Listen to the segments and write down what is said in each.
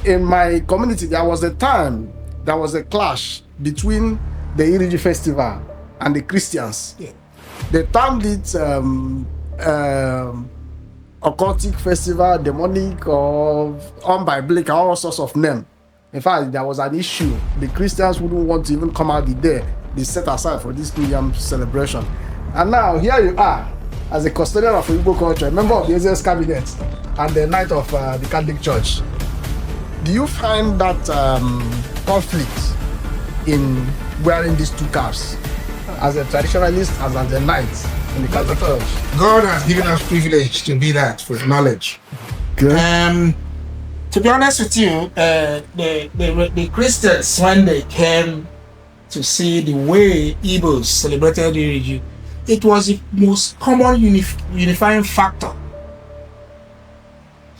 In my community, there was a time there was a clash between the Iri Ji festival and the Christians. Yeah. They termed it occultic festival, demonic, or unbiblical, all sorts of names. In fact, there was an issue. The Christians wouldn't want to even come out the day they set aside for this New Yam celebration. And now here you are, as a custodian of Igbo culture, a member of the Eze's cabinet, and the Knight of the Catholic Church. Do you find that conflict in wearing these two caps, as a traditionalist, as a knight in the Catholic Church? God has given us privilege to be that with knowledge. Good. To be honest with you, the Christians, when they came to see the way Igbos celebrated Iri Ji, it was the most common unifying factor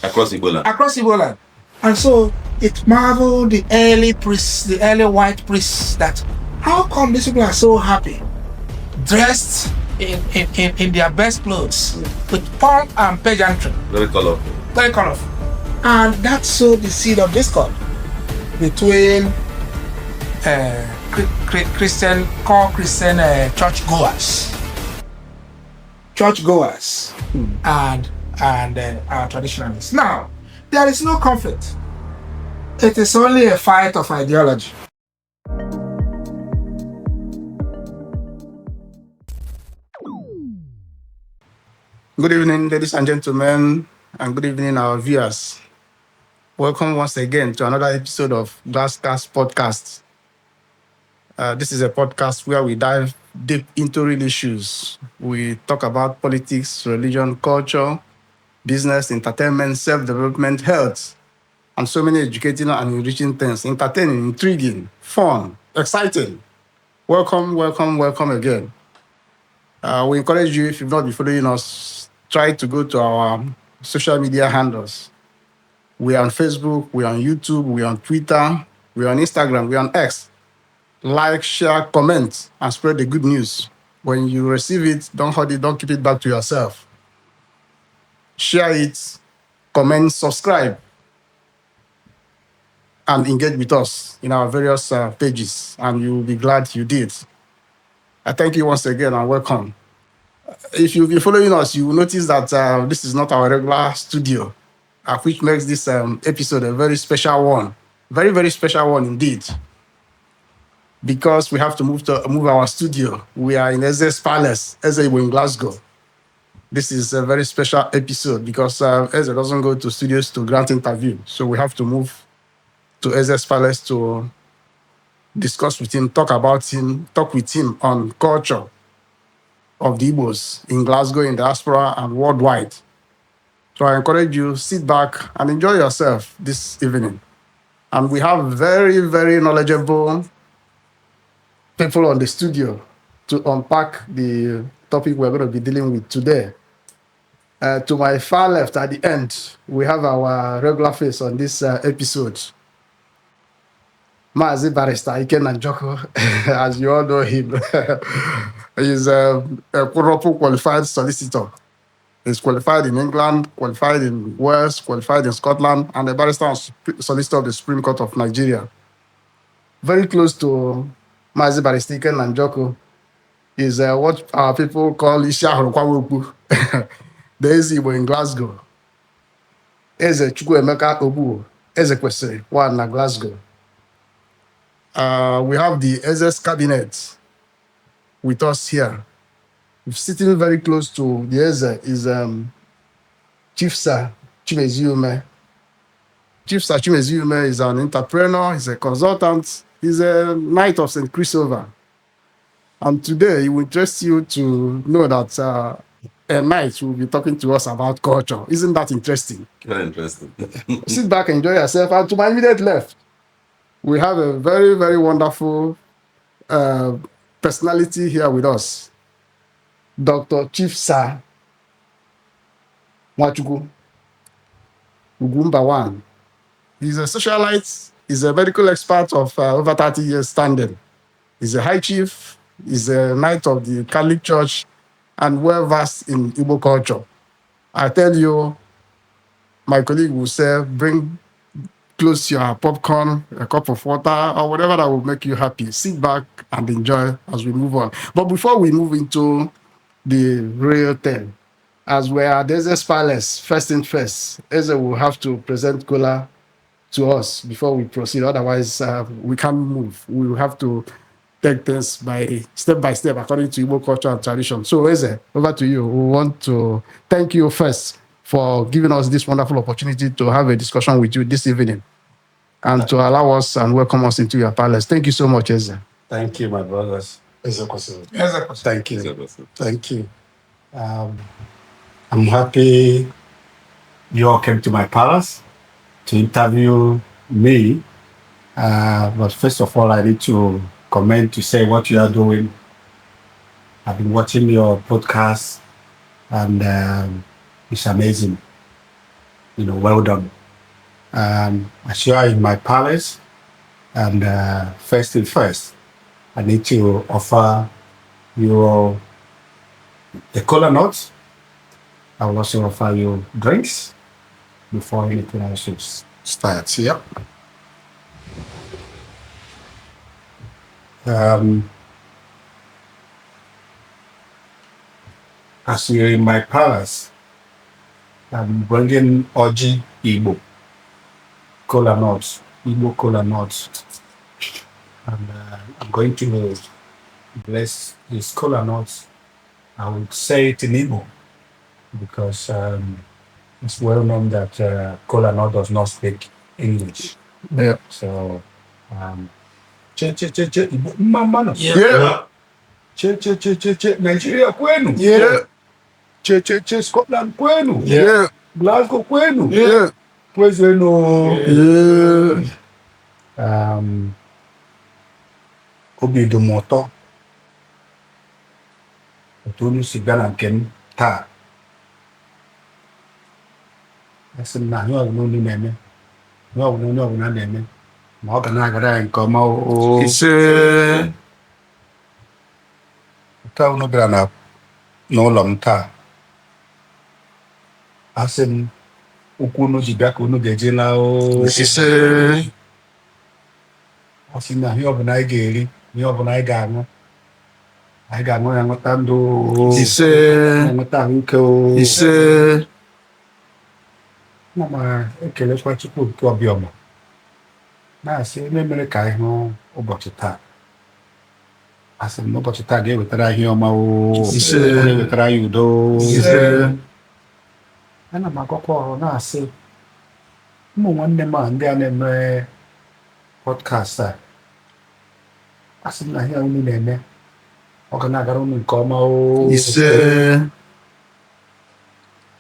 across Igbo land. And so it marveled the early priests, the early white priests, that how come these people are so happy, dressed in their best clothes, with pomp and pageantry. Very colorful. Very colorful. And that sowed the seed of discord between Christian churchgoers and our traditionalists. Now, there is no conflict. It is only a fight of ideology. Good evening, ladies and gentlemen, and good evening, our viewers. Welcome once again to another episode of Glasgow podcast. This is a podcast where we dive deep into real issues. We talk about politics, religion, culture, business, entertainment, self-development, health, and so many educating and enriching things. Entertaining, intriguing, fun, exciting. Welcome again. We encourage you, if you've not been following us, try to go to our social media handles. We are on Facebook, we are on YouTube, we are on Twitter, we are on Instagram, we are on X. Like, share, comment, and spread the good news. When you receive it, don't hold it, don't keep it back to yourself. Share it, comment, subscribe, and engage with us in our various pages, and you will be glad you did. I thank you once again and welcome. If you've been following us, you will notice that this is not our regular studio, which makes this episode a very special one. Very, very special one indeed. Because we have to move our studio. We are in Eze's Palace, Eze in Glasgow. This is a very special episode because Eze doesn't go to studios to grant interview. So we have to move to Eze's Palace to discuss with him, talk with him on culture of the Igbos in Glasgow, in Diaspora, and worldwide. So I encourage you, sit back and enjoy yourself this evening. And we have very, very knowledgeable people on the studio to unpack the topic we're going to be dealing with today. To my far left at the end, we have our regular face on this episode. Maazi Barrister Ikenna Njoko, as you all know him. He's a qualified solicitor. He's qualified in England, qualified in Wales, qualified in Scotland, and a barrister and solicitor of the Supreme Court of Nigeria. Very close to Maazi Barrister Ikenna Njoko is what our people call HRH Ogbu, the Eze in Glasgow. Eze Chukwuemeka Ogbu, Eze Kwesiri, one in Glasgow. We have the Eze's cabinet with us here. Sitting very close to the Eze is Chief Sir Chimezie Umeh. Chief Sir Chimezie Umeh is an entrepreneur, he's a consultant, he's a Knight of St. Christopher. And today, it will interest you to know that a knight will be talking to us about culture. Isn't that interesting? Very interesting. Sit back, enjoy yourself. And to my immediate left, we have a very, very wonderful personality here with us. Dr. Chief Sir Nwachukwu Ogbu. He's a socialite, he's a medical expert of over 30 years standing. He's a high chief, he's a knight of the Catholic Church, and well-versed in Igbo culture. I tell you, my colleague will say, bring close your popcorn, a cup of water, or whatever that will make you happy. Sit back and enjoy as we move on. But before we move into the real thing, as we are at Eze's Palace, first thing first, Eze will have to present Kola to us before we proceed. Otherwise, we can't move. We will have to take things by step according to Igbo culture and tradition. So, Eze, over to you. We want to thank you first for giving us this wonderful opportunity to have a discussion with you this evening and to allow us and welcome us into your palace. Thank you so much, Eze. Thank you, my brothers. Thank you. Thank you. I'm happy you all came to my palace to interview me. But first of all, I need to comment to say what you are doing. I've been watching your podcast and it's amazing. Well done. As you are in my palace, and first thing first, I need to offer you the cola nuts. I will also offer you drinks before anything else starts. Yep. As you're in my palace, I'm bringing Oji Igbo cola nuts, Igbo cola nuts. And I'm going to bless these cola nuts. I would say it in Igbo because it's well known that cola nut does not speak English. Yeah. So, Igbo mama no. Yeah. Nigeria kwenu. Yeah. Scotland kwenu. Yeah. Glasgow kwenu. Yeah. Kwezeno. Yeah. Obi dị m ụtọ otu unu si bịa na nke m taa. Asị m na ihe ọbụla unu na-eme, ihe ọbụla onye ọbụla na-eme, ma ọ ga na-agara ya nke ọma. Ise. Taa unu bịara n'ụlọ m taa, asị m ụkwụ unu ji bịa ka unu ga-eji na Ise. asị na ihe ọbụla anyị ga-eri, ihe ọbụla anyị ga-aṅụ ya nweta ndụ. Ise. Nweta ahụike. Ise. Ana m ekelekwa Chukwu nke ọbịọma na-asị onye mere ka anyị hụ ụbọchị taa. Asị m na ụbọchị taa ga-ewetara anyị ọma. Ise. Ga-ewetara anyị udo. Ise. Ana m agọkwa ọrụ na-asị ụmụ nwanne m a ndị a na-eme podcast a, asị m na ihe unu na-eme ọ ga na-agara unu nke ọma. Ise.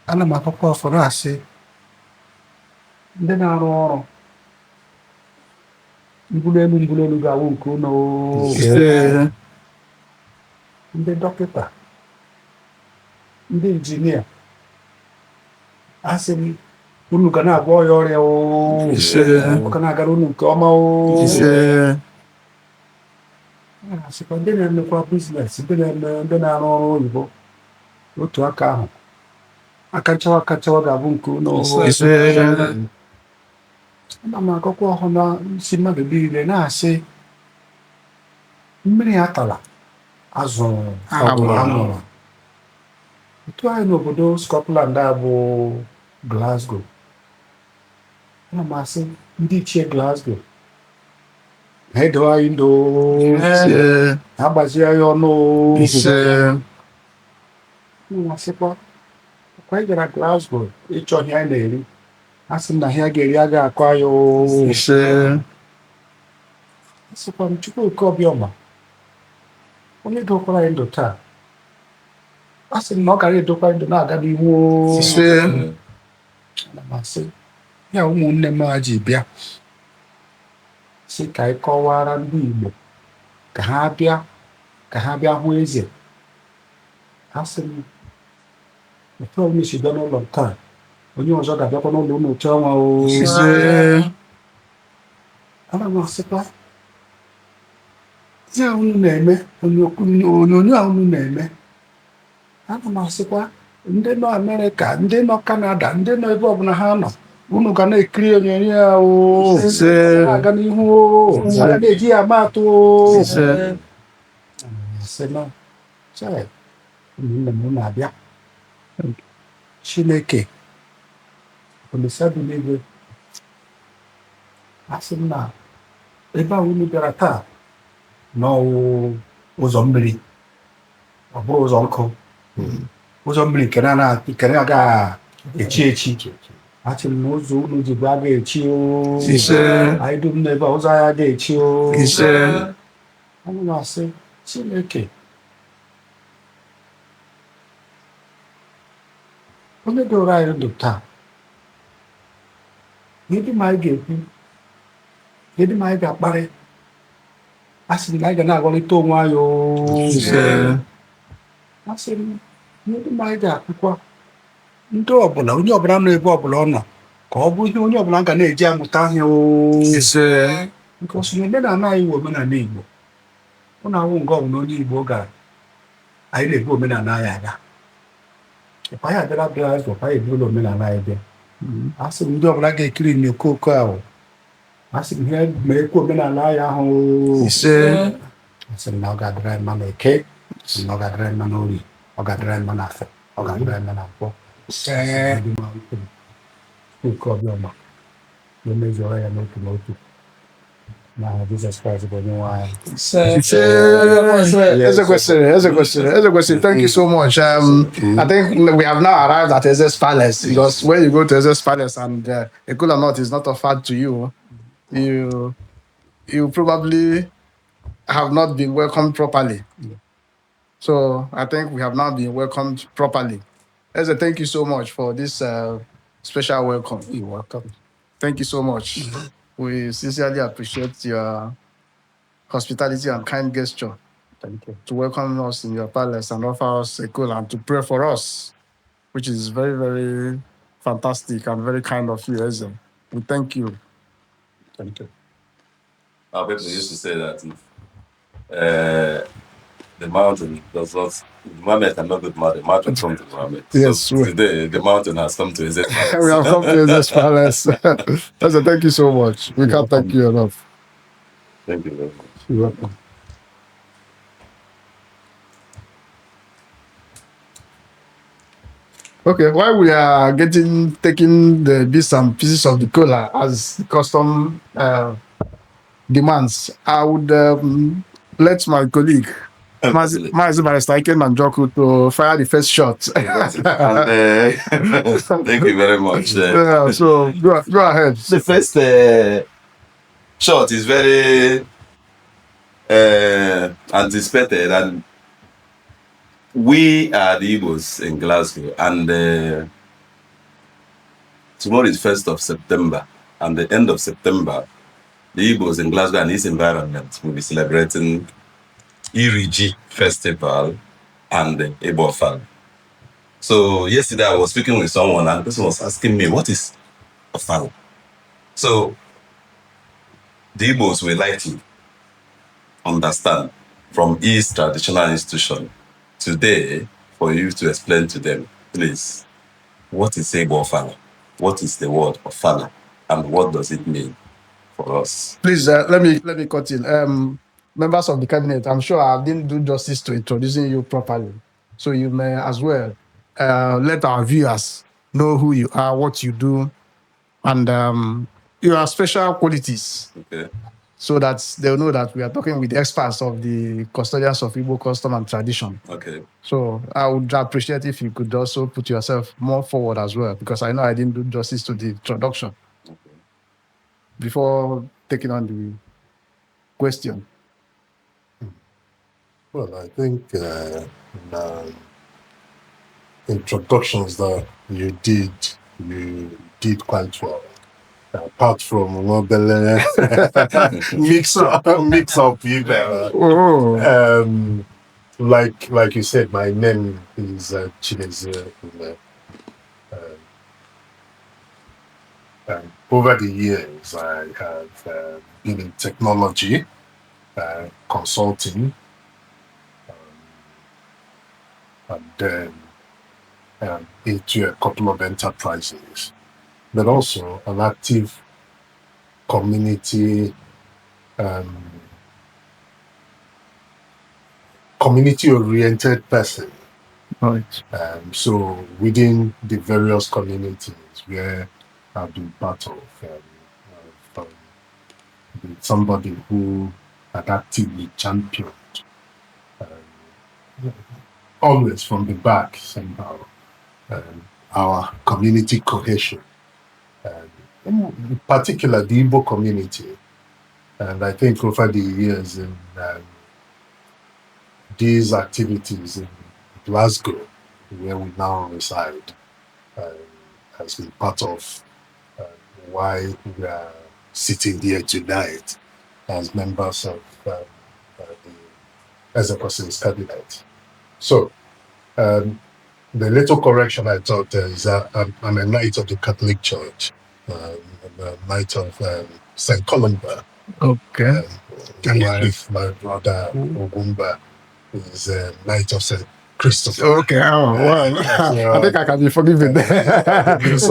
Ana m agọkwa ọfọ na-asị ndị na-arụ ọrụ mbụlelu ga-awụ nke unu. Ise. Ndị dọkịta, ndị injinia, asị m unu ga na-agwọ ya ọrịa. Ise. Ọ ga na-agara unu nke ọma. Ise. Asịkwa ndị na-emekwa biznes, ndị na-arụ ọrụ oyibo, otu aka ahụ aka nchawa ga-abụ nke unu. Ise. Ana m agọkwa ọhụ na isi mmadụ niile na-asị mmiri atala azụ anwụrụ. Otu anyị n'obodo Scotland a bụ Glasgow, ana m asị ndị ichie Glasgow ha edowe anyị ndụ, Ise. ha gbazie anyị ọnụ. Ise. Ana m asịkwa ọkwa anyị gara Glasgow ịchọ ihe anyị na-eri, asị m na ihe a ga-eri a ga-akọ anyị. Ise. Asịkwa m Chukwu nke ọbịọma onye dokwara anyị ndụ taa, asị m na ọ gara edokwa anyị ndụ na-aga n'ihu. Ise. Ana m asị ya ụmụnne m a ji bịa sị ka anyị kọwara ndị Igbo ka ha bịa hụ eze. Asị m otu onye si bịa n'ụlọ taa, onye ọzọ ga-abịakwa n'ụlọ unu otu ọnwa. Ise. Ana m asịkwa ihe a unu na-eme, onyonyo a unu na-eme, ana m asịkwa ndị nọ Amerịka, ndị nọ Kanada, ndị nọ ebe ọbụla ha nọ, unu ga na-ekiri onyonyo ya o aga n'ihu o aga na-eji ya maatụ o sị na chee ụmụnne m na-abịa Chineke Olise bi n'igwe asị m na ebe a unu bịara taa n'ọwụ ụzọ mmiri ọ bụrụ ụzọ nkụ ụzọ mmiri nke na-agaghị echi achị m na ụzọ unu ji gwa ga-echi o anyị dum n'ebe ụzọ anyị ga-echi o anyị na-asị Chineke onye doro anyị ndụ taa gịnị ma anyị ga-ekwu gịnị ma anyị ga-akparị a sị na anyị ga na-agọlite onwe anyị o a sị m gịnị ma anyị ga-akwụkwa ndị ọbụla onye ọbụla nọ ebe ọbụla ọ nọ ka ọ bụ ihe onye ọbụla ga na-eji amụta ahịa o nke ọsọ na omenala anyị wụ omenala Igbo ọ na-awụ nga ọbụla onye Igbo gara anyị na-ebu omenala anyị aga ịkwa ya abịara ọkwa ya eburula omenala anyị bịa a sị m ndị ọbụla ga-ekiri n'okoko ahụ a sị m ihe ma ekwu omenala anyị ahụ a sị m na ọ ga-adịrị anyị mma na Eke na ọ ga-adịrị anyị mma na Orie ọ ga-adịrị anyị mma na Afọ ọ ga-adịrị anyị mma na Nkwọ nke ọbịọma na-emezuoro ya n'otu n'otu n'aha Jizọs Kraịst bụ onye nwe anyị. Eze Kwesịrị, thank you so much. I think we have now arrived at Eze's Palace, because when you go to Eze's Palace and a kola nut is not offered to you, you probably have not been welcomed properly. So I think we have now been welcomed properly. Eze, thank you so much for this special welcome. You're welcome. Thank you so much. We sincerely appreciate your hospitality and kind gesture. Thank you. To welcome us in your palace and offer us a kola and to pray for us, which is very, very fantastic and very kind of you, Eze. We thank you. Thank you. Our people used to say that the mountain does not, the Muhammad cannot go to the mountain come to Muhammad. Yes, so today the mountain has come to Eze's Palace. We have come to Eze's Palace. Eze, thank you so much. We can't thank you enough. Thank you very much. You're welcome. Okay, while we are taking the bits and pieces of the kola as custom demands, I would let my colleague, Mazi Barrister Ike Nanjoku, to fire the first shot. Thank you very much. So go ahead. The first shot is very anticipated, and we are the Igbos in Glasgow, and tomorrow is 1st of September, and the end of September, the Igbos in Glasgow and its environment will be celebrating Iri Ji festival and the Ofala. So yesterday I was speaking with someone, and the person was asking me, what is Ofala? So the Igbos will like to understand from East traditional institution today for you to explain to them, please, what is Ofala? What is the word Ofala? And what does it mean for us? Please, let me cut in. Members of the cabinet, I'm sure I didn't do justice to introducing you properly. So you may as well let our viewers know who you are, what you do, and your special qualities. Okay. So that they'll know that we are talking with the experts of the custodians of Igbo custom and tradition. Okay. So I would appreciate if you could also put yourself more forward as well, because I know I didn't do justice to the introduction. Okay. Before taking on the question. Well, I think the introductions that you did quite well. Apart from Nobel mix up you there. Like you said, my name is Chimezie Umeh. Over the years, I have been in technology, consulting, and then into a couple of enterprises. but also an active community community-oriented person. Right. So within the various communities where I've been part of, somebody who had actively championed, always from the back somehow, our community cohesion, in particular the Igbo community. And I think over the years in these activities in Glasgow, where we now reside, has been part of why we are sitting here tonight as members of the Ezekwesili's cabinet. So, the little correction I thought is that I'm a knight of the Catholic Church, a knight of St. Columba. Okay. My brother Ogumba is a knight of St. Christopher. Okay. Oh, well. I think I can be forgiven. It's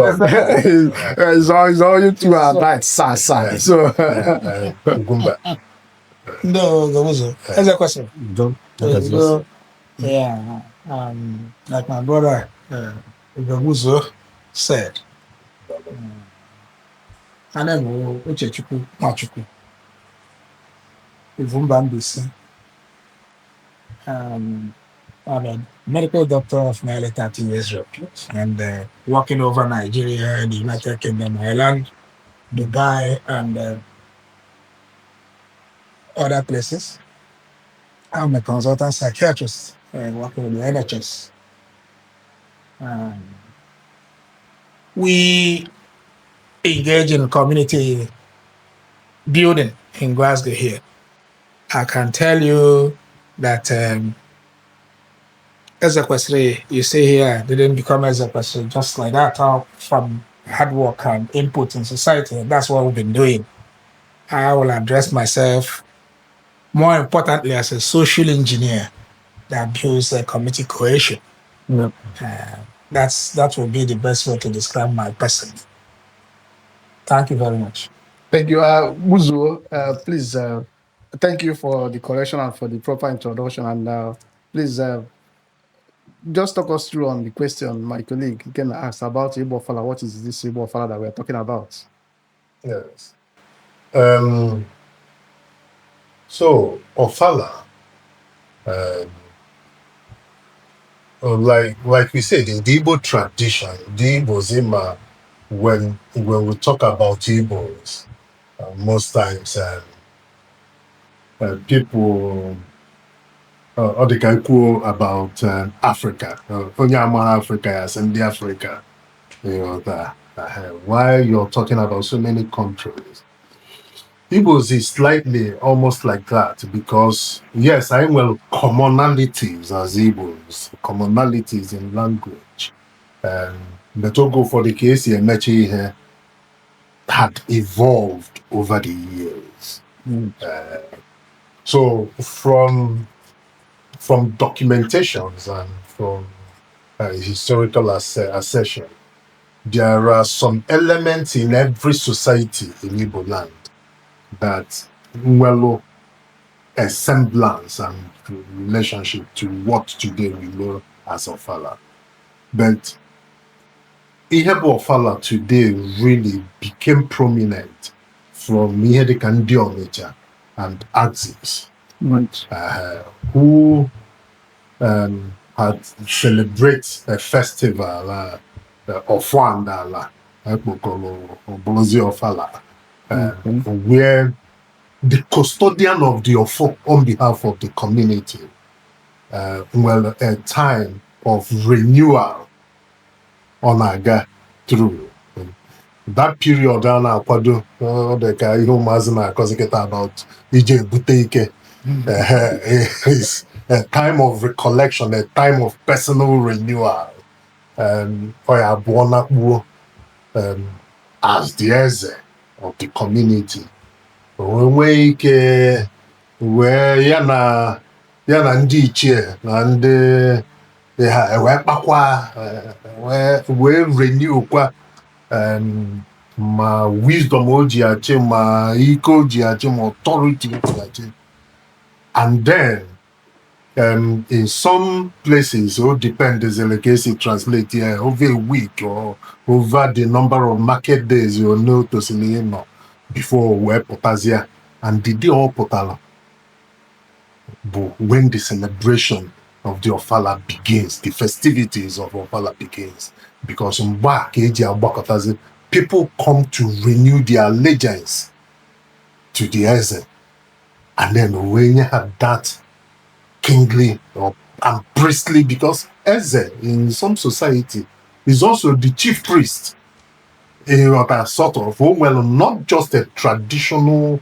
all you two are right, sir. So, Ogumba. No, there wasn't. That's a question. Don't. Yeah, like my brother Igbo said, I know Uchechukwu Nwachukwu. I'm a medical doctor of nearly 30 years and working over Nigeria, the United Kingdom, Ireland, Dubai, and other places. I'm a consultant psychiatrist working with the NHS. We engage in community building in Glasgow here. I can tell you that Ezekwesili, you see here, didn't become Ezekwesili just like that, all from hard work and input in society. That's what we've been doing. I will address myself more importantly as a social engineer that builds a community cohesion. Yep. That will be the best way to describe my person. Thank you very much. Thank you, Muzo. Please, thank you for the correction and for the proper introduction. And please, just talk us through on the question my colleague again asked about Igbo Ofala. What is this Igbo Ofala that we're talking about? Yes. So Ofala, like we said, in the Igbo tradition, the Igbo Zima, when we talk about Igbos, most times people or they can quote about Africa. Only Africa as in the Africa. You know that why you're talking about so many countries. Igbos is slightly almost like that because yes, I will commonalities as Igbos, commonalities in language. But to go for the case here had evolved over the years. So from documentations and from historical assertion, there are some elements in every society in Igbo land that well a semblance and relationship to what today we know as Ofala. But Ihebo Ofala today really became prominent from Ihedeka Ndi Onitsha and Axis, Right. who had celebrated a festival of Wandala, Obolozi Ofala, where the custodian of the Ofo on behalf of the community, a time of renewal on Aga through. That period na-akwado dịka ihe ụmụazị na-akọzikịta about ije bute ike is a time of recollection, a time of personal renewal. Oya abụọ na-akpuo as the Eze of the community. Nwee ike wee ya na ndị ichie na ndị wee kpakwa wee renew kwa ma wisdom o ji achị, ma ike o ji achị, ma authority o ji achị. And then in some places, it depends on the case it translates here over a week or over the number of market days you know to see before we potazia and the day all potala. But when the celebration of the Ofala begins, the festivities of Ofala begins, because people come to renew their allegiance to the Eze. And then when you have that kingly and priestly, because Eze in some society is also the chief priest, a sort of, well, not just a traditional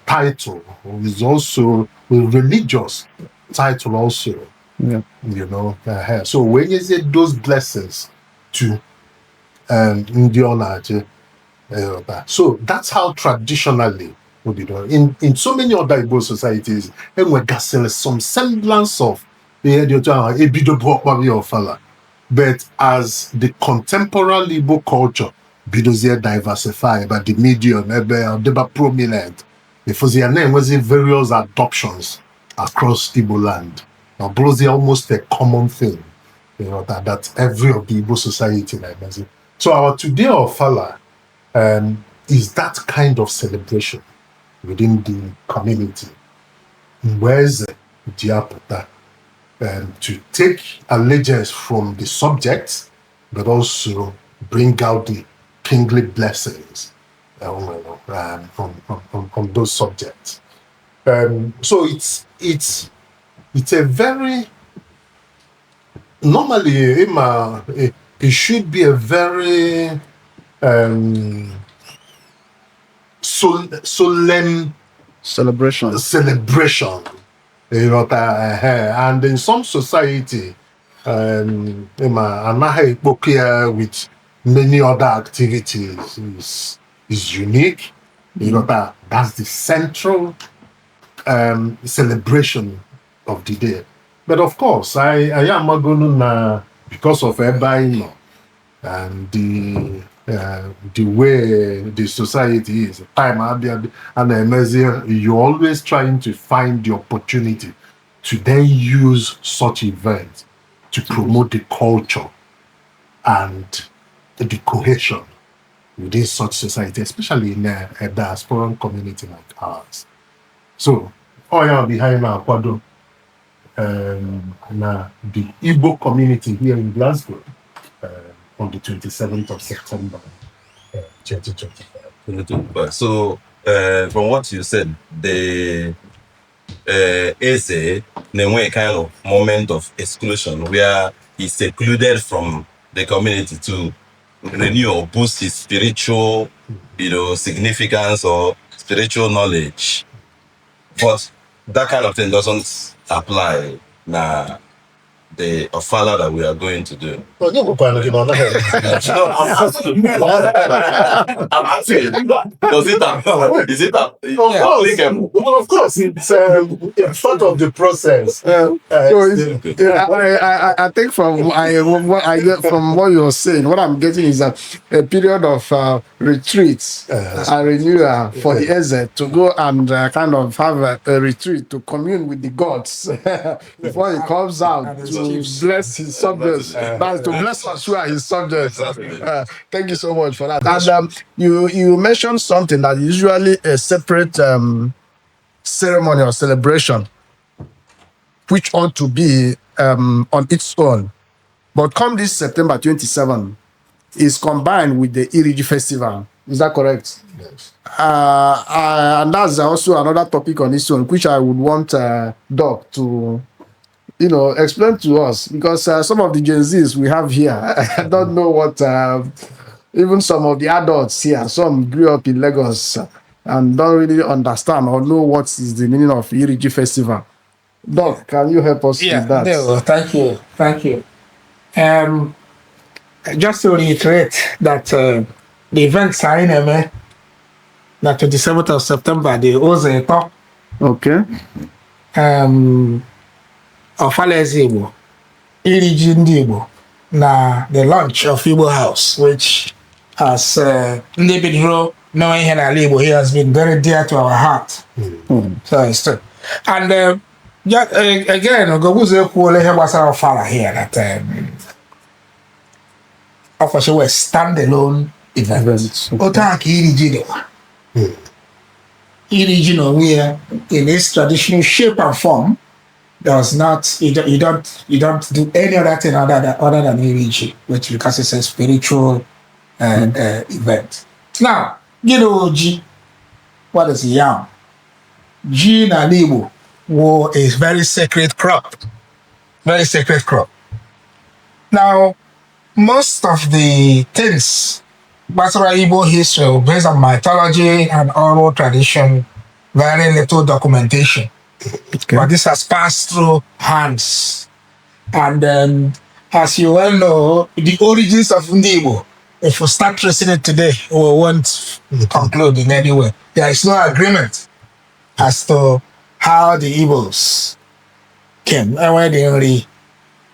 title, is also a religious title also. Yeah. You know, so when you say those blessings to Ndionaje, so that's how traditionally would be done. In so many other Igbo societies, and we got some semblance of Ofala. But as the contemporary Igbo culture becomes diversified, but the medium they were prominent, because there was various adoptions across Igbo land. Now, blows almost a common thing, you know, that every of the Igbo society like that. So our today Ofala is that kind of celebration within the community. Where's Diaspora? To take allegiance from the subjects, but also bring out the kingly blessings from those subjects. So it's a very normally it should be a very solemn celebration. You know, and in some society, with many other activities is unique. You know, that's the central celebration of the day. But of course, I am going to, because of everybody and the way the society is, time and you're always trying to find the opportunity to then use such events to promote the culture and the cohesion within such society, especially in a diaspora community like ours. So, behind our quadro, the Igbo community here in Glasgow, on the 27th of September, 2025. So, from what you said, the Eze, a kind of moment of exclusion where he's secluded from the community to renew or boost his spiritual, significance or spiritual knowledge. But that kind of thing doesn't apply now. The Ofala that we are going to do. I'm asking. Does it apply? Is it applicable? Well, of course, it's part of the process. I think from what I get from what you're saying, what I'm getting is that a period of retreats and renewal for the Eze to go and kind of have a retreat to commune with the gods before he comes out to bless his subjects. That's to bless us who are his subjects. Thank you so much for that. And you mentioned something that is usually a separate ceremony or celebration, which ought to be on its own. But come this September 27, is combined with the Iri Ji festival. Is that correct? Yes. And that's also another topic on its own, which I would want Doc to explain to us, because some of the Gen Zs we have here, I don't know what, even some of the adults here, some grew up in Lagos and don't really understand or know what is the meaning of Iri Ji festival. Doc, can you help us with that? Yeah, thank you. Just to reiterate that the events are in the 27th of September, the Oze Talk. Okay. Ofala Eze Igbo, Iri Ji ndị Igbo, the launch of Igbo House, which as Ndị Bidro knowing here at Igbo, he has been very dear to our heart. So it's true. And again, Ogobuze Kwole here was our father here that of course were standalone events. Otaki Iri Ji. Iri Ji no where in its traditional shape and form does not you don't do any other thing other than Iri Ji, which because it's a spiritual event. Now, you know Ji, what is yam? Ji na Igbo was a very sacred crop. Very sacred crop. Now, most of the things, Basra Igbo history, based on mythology and oral tradition, very little documentation. Okay. But this has passed through hands. And as you well know, the origins of Igbo, if we start tracing it today, we won't conclude in any way. There is no agreement as to how the Igbos came, where the only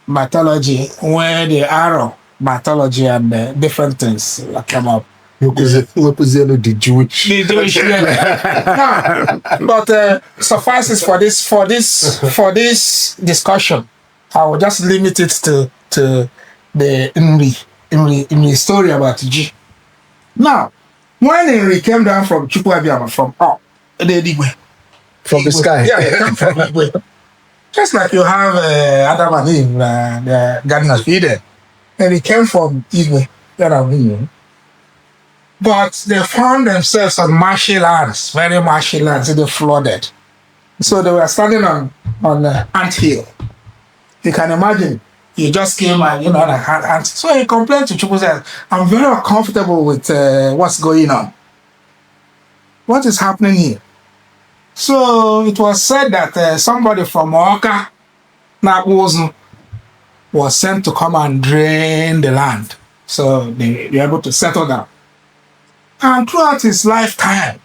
mythology, where the arrow mythology and different things came up. The Jewish. The Jewish, yeah. But suffices for this discussion. I will just limit it to the Iri story about Ji. Now, when Iri came down from Chukwuemeka from the sky. Yeah, he came from Igwe. Just like you have Adam and Eve, the Garden of Eden. And he came from Igwe, but they found themselves on marshy lands, very marshy lands, and they flooded. So they were standing on an ant hill. You can imagine, he just came and, and so he complained to Chukwu, said, I'm very uncomfortable with what's going on. What is happening here? So it was said that somebody from Oka, was sent to come and drain the land. So they were able to settle down. And throughout his lifetime,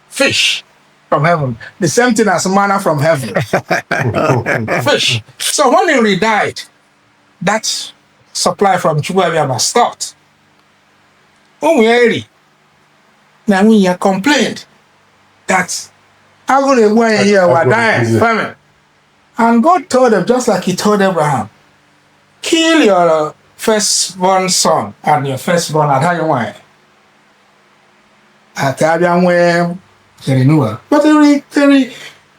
fish from heaven. The same thing as manna from heaven. Fish. So when he died, that supply from Chukwuemeka stopped. Now when he complained that I'm going to go here or die famine. And God told them, just like he told Abraham, kill your firstborn son and your firstborn at Hawaii. At Abiam, but he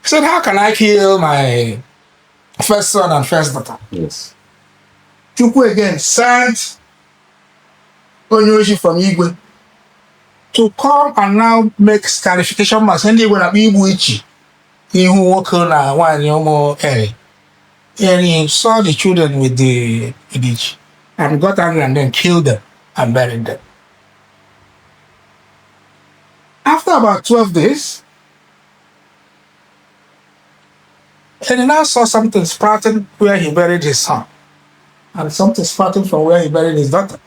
said, how can I kill my first son and first daughter? Yes. Chukwu again sent Onyoshi from Igwe to come and now make clarification marks. And they were Igbo Ichi. He who walked on one and he saw the children with the Iri Ji and got angry and then killed them and buried them. After about 12 days, and he now saw something sprouting where he buried his son, and something sprouting from where he buried his daughter.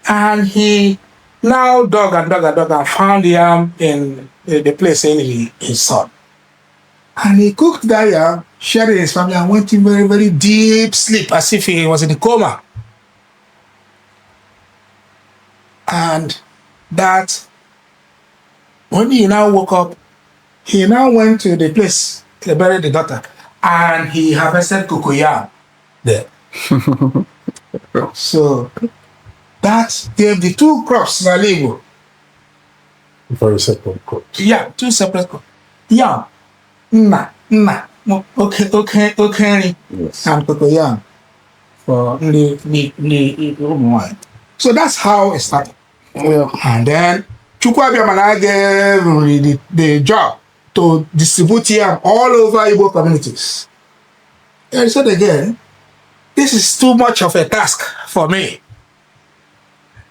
And he now dug and found yam in the place in his son. And he cooked that yam, shared it with his family, and went in very, very deep sleep, as if he was in a coma. And that, when he now woke up, he now went to the place, they buried the daughter, and he harvested cocoyam there. So, that gave the two crops in Igbo. Very separate crops. Yeah, two separate crops. Yam. Okay, Yes. and cocoyam for the wine. So that's how it started. Yeah. And then Chukwuemeka gave the job to distribute yam all over Igbo communities. And he said again, this is too much of a task for me.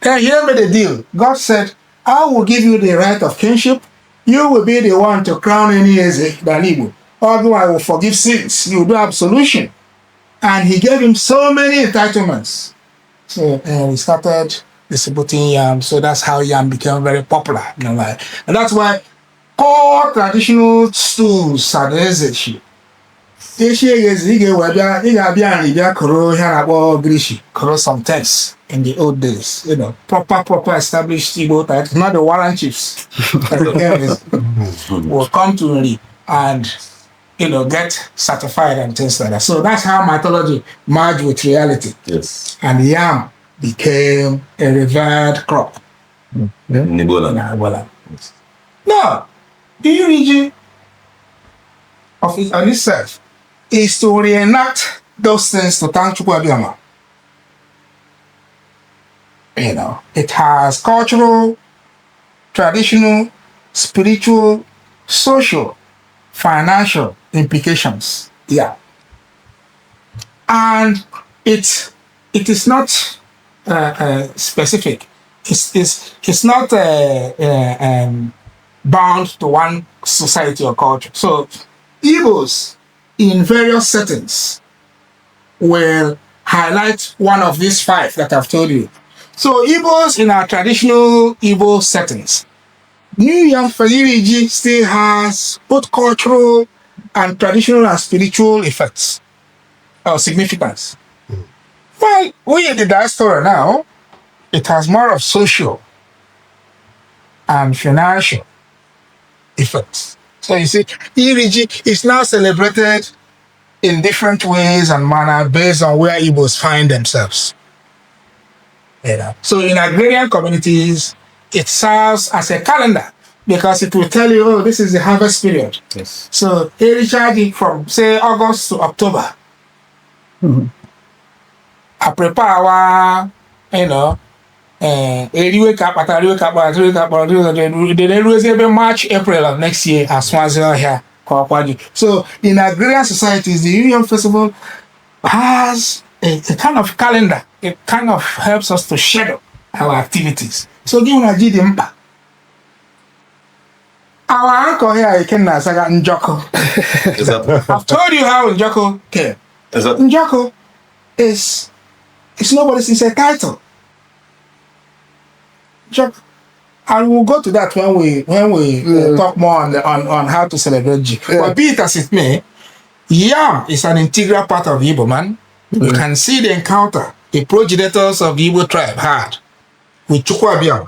Then here made a deal. God said, I will give you the right of kinship. You will be the one to crown any Eze than Igbo. Although I will forgive sins, you will do absolution. And he gave him so many entitlements. So he started distributing yam. So that's how yam became very popular. And that's why all traditional stools are Eze some texts in the old days, proper established Igbo titles, not the Warren chiefs. Will come to me and get certified and things like that. So that's how mythology merged with reality. Yes. And yam became a revered crop. Nibola. Now, the Iri Ji of itself is to reenact those things to thank Chukwuemeka. It has cultural, traditional, spiritual, social, financial implications. Yeah. And it is not specific. It's not bound to one society or culture. So Igbos in various settings will highlight one of these 5 that I've told you. So Igbos in our traditional Igbo settings, New Yam for Iri Ji still has both cultural and traditional and spiritual effects or significance. While we in the diaspora now, it has more of social and financial effects. So you see, Iri Ji is now celebrated in different ways and manner based on where Igbos find themselves. So in agrarian communities, it serves as a calendar because it will tell you, oh, this is the harvest period. Yes. So Iri from, say, August to October. I prepare our, wake up, March, April of next year as Swansea here. So in agrarian societies, the Union Festival has a kind of calendar. It kind of helps us to schedule our activities. So give us the impact. Our uncle here, I can say Njoko. I've told you how Njoko came. Njoko is nobody's, it's a title. Njoko. And we'll go to that when we talk more on how to celebrate G. But be it as it may, yam is an integral part of Igbo, man. You can see the encounter the progenitors of the Igbo tribe had with Chukwuemeka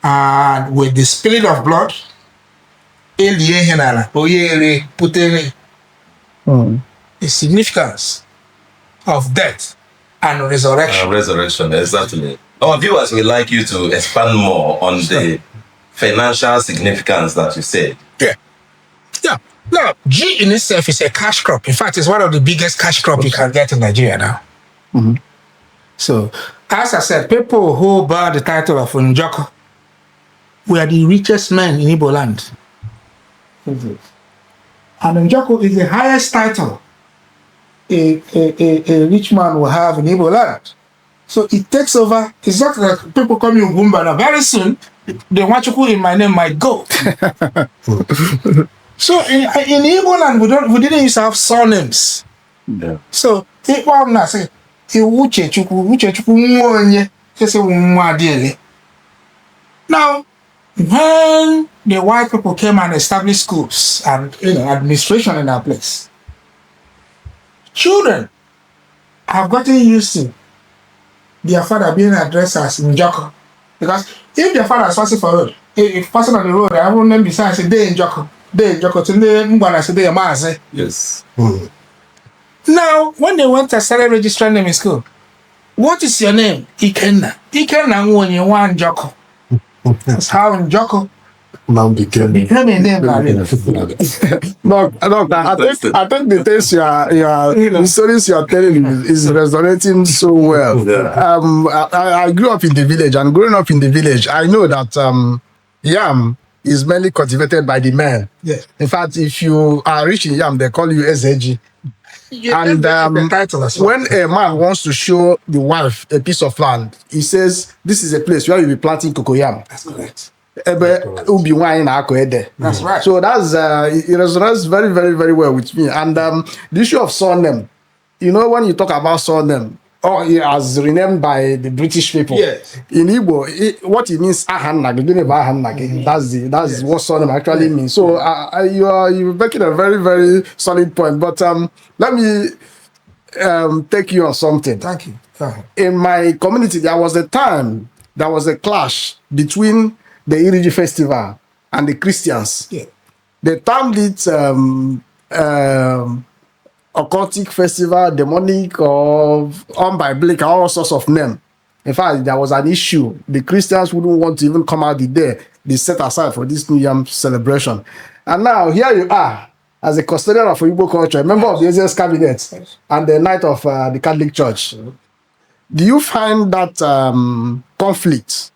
and with the spirit of blood, the significance of death and resurrection. Resurrection, exactly. Our viewers would like you to expand more on the financial significance that you said. Yeah. Now, G in itself is a cash crop. In fact, it's one of the biggest cash crops you can get in Nigeria now. So, as I said, people who bear the title of Njoko were the richest men in Igbo land. And Njoko is the highest title a rich man will have in Igbo land. So it takes over. It's not like people call me Ugumba now. Very soon, the Nwachukwu in my name might go. So in Igbo land, we didn't used to have surnames. Yeah. So people now say, Uchechukwu Nwachukwu. Now, when the white people came and established schools and administration in our place, children have gotten used to their father being addressed as Njoko. Because if their father is passing for road, if passing on the road, I won't name besides say they Njoko. They Njoko today Mbana say they Maase. Yes. Now, when they went to start registering them in school, what is your name? Ikenna. Ikenna Nwonye Wan Njoko. That's how Njoko became a name. Look, I think the things the stories you are telling is resonating so well. Yeah. I grew up in the village, and growing up in the village, I know that yam is mainly cultivated by the men. Yes. In fact, if you are rich in yam, they call you Eze. And the title as well. when a man wants to show the wife a piece of land, he says, "This is a place where you'll be planting cocoyam." That's correct. That's right. So that's it resonates very, very, very well with me. And the issue of surname, when you talk about surname, Oh, yeah, as renamed by the British people. Yes. In Igbo, what it means, that's what surname actually means. So you're making a very, very solid point. But let me take you on something. Thank you. In my community, there was a time there was a clash between the Iri Ji festival and the Christians. Yeah. They termed it occultic festival, demonic, or unbiblical, all sorts of names. In fact, there was an issue. The Christians wouldn't want to even come out the day they set aside for this New Yam celebration. And now here you are, as a custodian of Igbo culture, a member of the Eze's cabinet, and the Knight of the Catholic Church. Do you find that conflict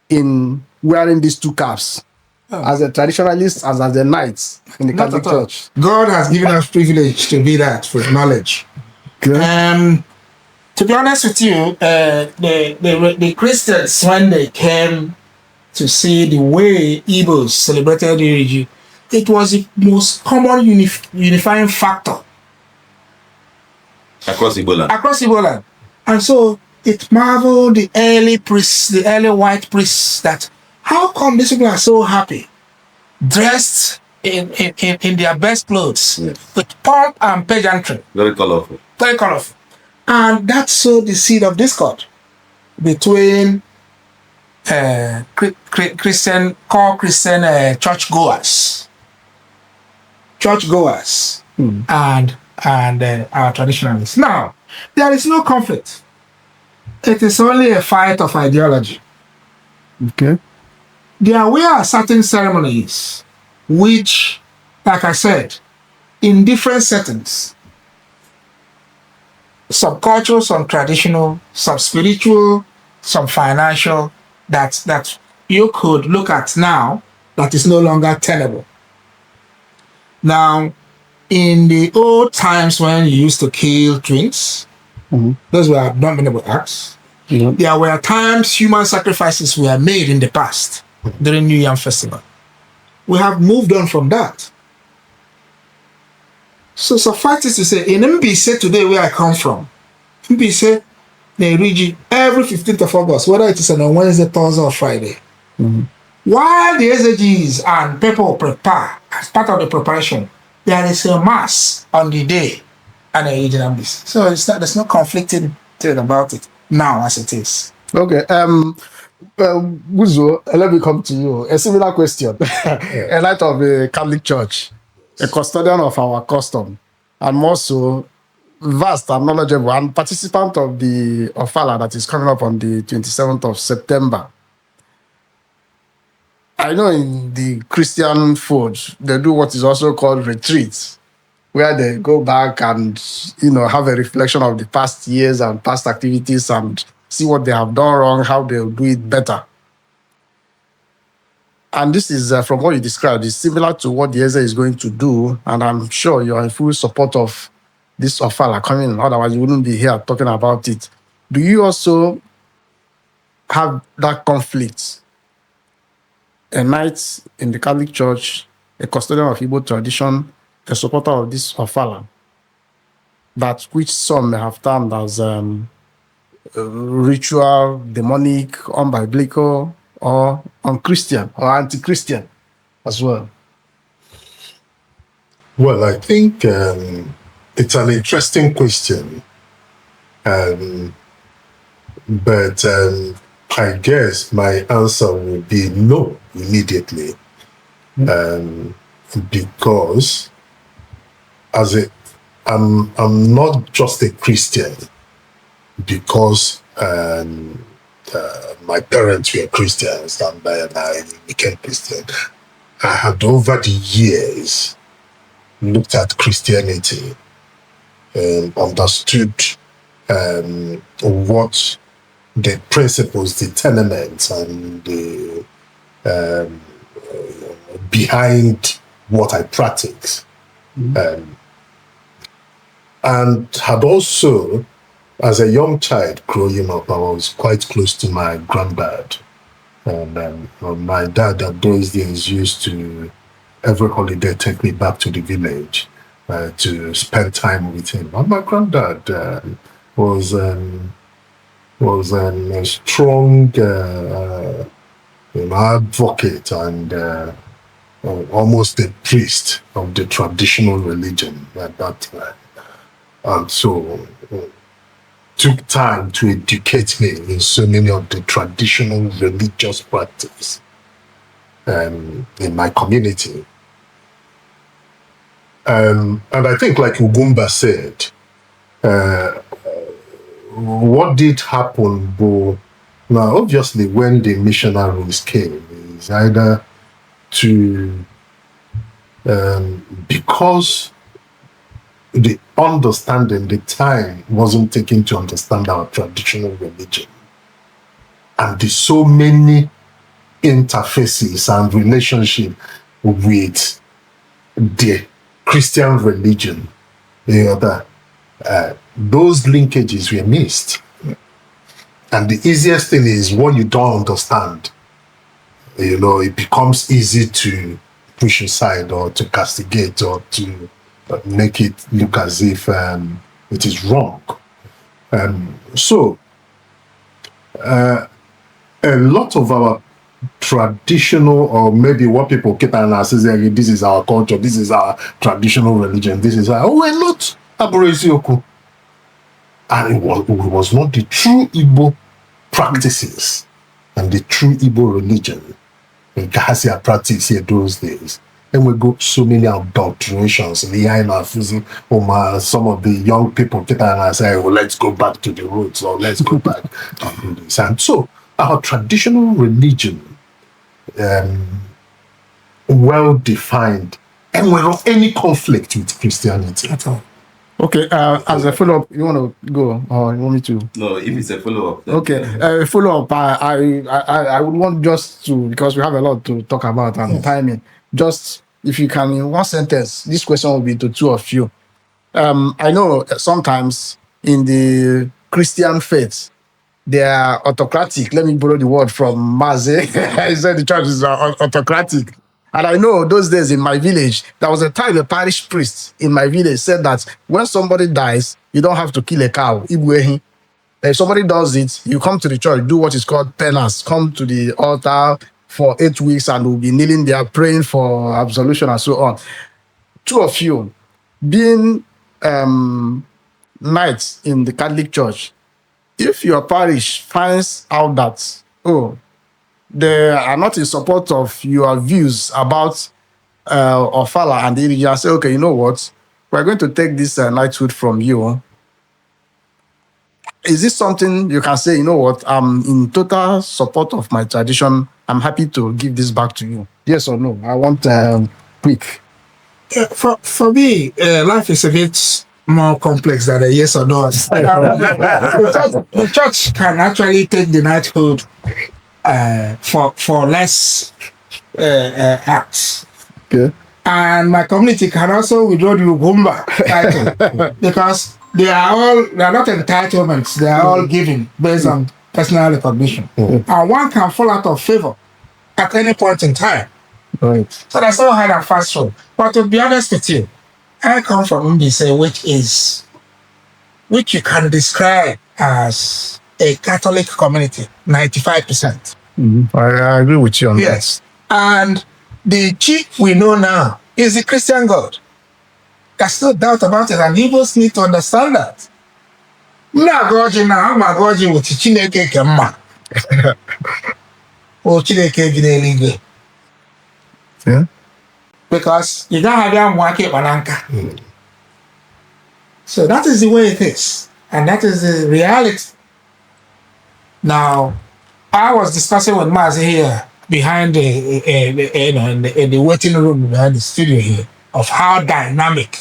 in wearing these two caps? As a traditionalist, as a knight in the Catholic Church? God has given us privilege to be that with knowledge. Okay. To be honest with you, the Christians, when they came to see the way Igbos celebrated Iri Ji, it was the most common unifying factor across Igbo land. And so it marveled the early priests, the early white priests, that how come these people are so happy, dressed in their best clothes, with pomp and pageantry. Very colorful. Very colorful. And that sowed the seed of discord between Christian churchgoers and our traditionalists. Now, there is no conflict. It is only a fight of ideology. Okay. There were certain ceremonies which, like I said, in different settings, some cultural, some traditional, some spiritual, some financial, that you could look at now that is no longer tenable. Now, in the old times when you used to kill twins, those were abominable acts. There were times human sacrifices were made in the past during New Yam Festival. We have moved on from that. So suffice it to say, in Mbise today, where I come from, Mbise, Iri Ji, every 15th of August, whether it is on a Wednesday, Thursday, or Friday, while the SAGs and people prepare, as part of the preparation, there is a mass on the day and a regional Mbise. So there's no conflicting thing about it now as it is. Okay. Buzo, let me come to you. A similar question. A knight of the Catholic Church, a custodian of our custom, and more so vast and knowledgeable, and participant of the Ofala that is coming up on the 27th of September. I know in the Christian fold, they do what is also called retreats, where they go back and, have a reflection of the past years and past activities and see what they have done wrong, how they'll do it better. And this is, from what you described, is similar to what the Eze is going to do, and I'm sure you're in full support of this Ofala coming, otherwise you wouldn't be here talking about it. Do you also have that conflict? A knight in the Catholic Church, a custodian of Igbo tradition, a supporter of this Ofala, that which some may have termed as ritual, demonic, unbiblical, or unchristian, or anti-Christian as well? Well, I think it's an interesting question. But I guess my answer will be no immediately. Because I'm not just a Christian because my parents were Christians and I became Christian. I had over the years looked at Christianity and understood what the principles, the tenements, and the behind what I practice. And had also, as a young child growing up, I was quite close to my granddad. And my dad at those days used to, every holiday, take me back to the village to spend time with him. And my granddad was a strong advocate and almost a priest of the traditional religion at that time. And so took time to educate me in so many of the traditional religious practices in my community. And I think, like Ugumba said, what did happen, now obviously when the missionaries came, is either to, because the understanding, the time wasn't taken to understand our traditional religion, and the so many interfaces and relationship with the Christian religion, those linkages were missed. And the easiest thing is what you don't understand, it becomes easy to push aside or to castigate or to make it look as if it is wrong. So a lot of our traditional, or maybe what people keep on saying, this is our culture, this is our traditional religion, this is our, we're not Aborezioku. And it was not the true Igbo practices and the true Igbo religion in Gahasia practice here those days. And we got so many adulterations behind our some of the young people get and say, well, let's go back to the roots, or let's go back to do this. And so our traditional religion, well defined, and without any conflict with Christianity at all. Okay, as a follow-up, you want to go or you want me to? No, if it's a follow-up. Okay, follow-up, I would want just to, because we have a lot to talk about and timing, just if you can, in one sentence, this question will be to two of you. I know sometimes in the Christian faith, they are autocratic. Let me borrow the word from Maze. He said the church is autocratic. And I know those days in my village, there was a time a parish priest in my village said that when somebody dies, you don't have to kill a cow. If somebody does it, you come to the church, do what is called penance, come to the altar for 8 weeks and we'll be kneeling there praying for absolution and so on. Two of you, being knights in the Catholic Church, if your parish finds out that, they are not in support of your views about Ofala and Iri Ji, and say, okay, you know what? We're going to take this knighthood from you. Is this something you can say, you know what? I'm in total support of my tradition. I'm happy to give this back to you. Yes or no? I want quick. For me, life is a bit more complex than a yes or no. The church can actually take the knighthood for less acts. Okay. And my community can also withdraw the Ugumba title because they are not entitlements, they are all given based on personal recognition. And one can fall out of favor at any point in time. Right. So that's all hard and fast rule. But to be honest with you, I come from Mbise, which you can describe as a Catholic community, 95%. I agree with you on Yes. And the Chi we know now is the Christian God. There's no doubt about it, and Igbos need to understand that. Mnagoji na amagoji with Chineke kemma. O Chineke bi n'eluigwe. Yeah. Because you don't have your mwake bananka. So that is the way it is, and that is the reality. Now, I was discussing with Mazi here behind in the waiting room behind the studio here of how dynamic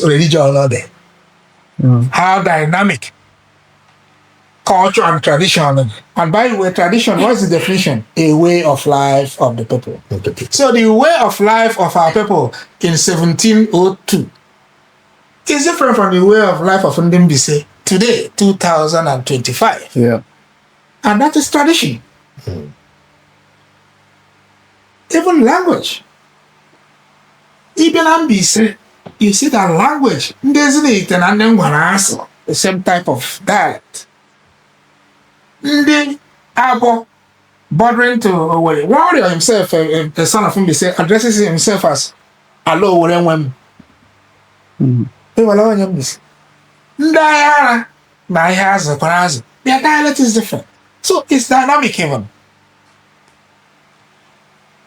religion are there. How dynamic culture and tradition. And by the way, tradition, what's the definition? A way of life of the people. So the way of life of our people in 1702 is different from the way of life of Ndimbise today, 2025. Yeah. And that is tradition. Even language. Ibn Ambise you see that language, the same type of dialect. Ndi Abo bordering to Warrior himself, the son of him, addresses himself as Alo Wem. Ndayara, my has a paraz. Their dialect is different. So it's dynamic even.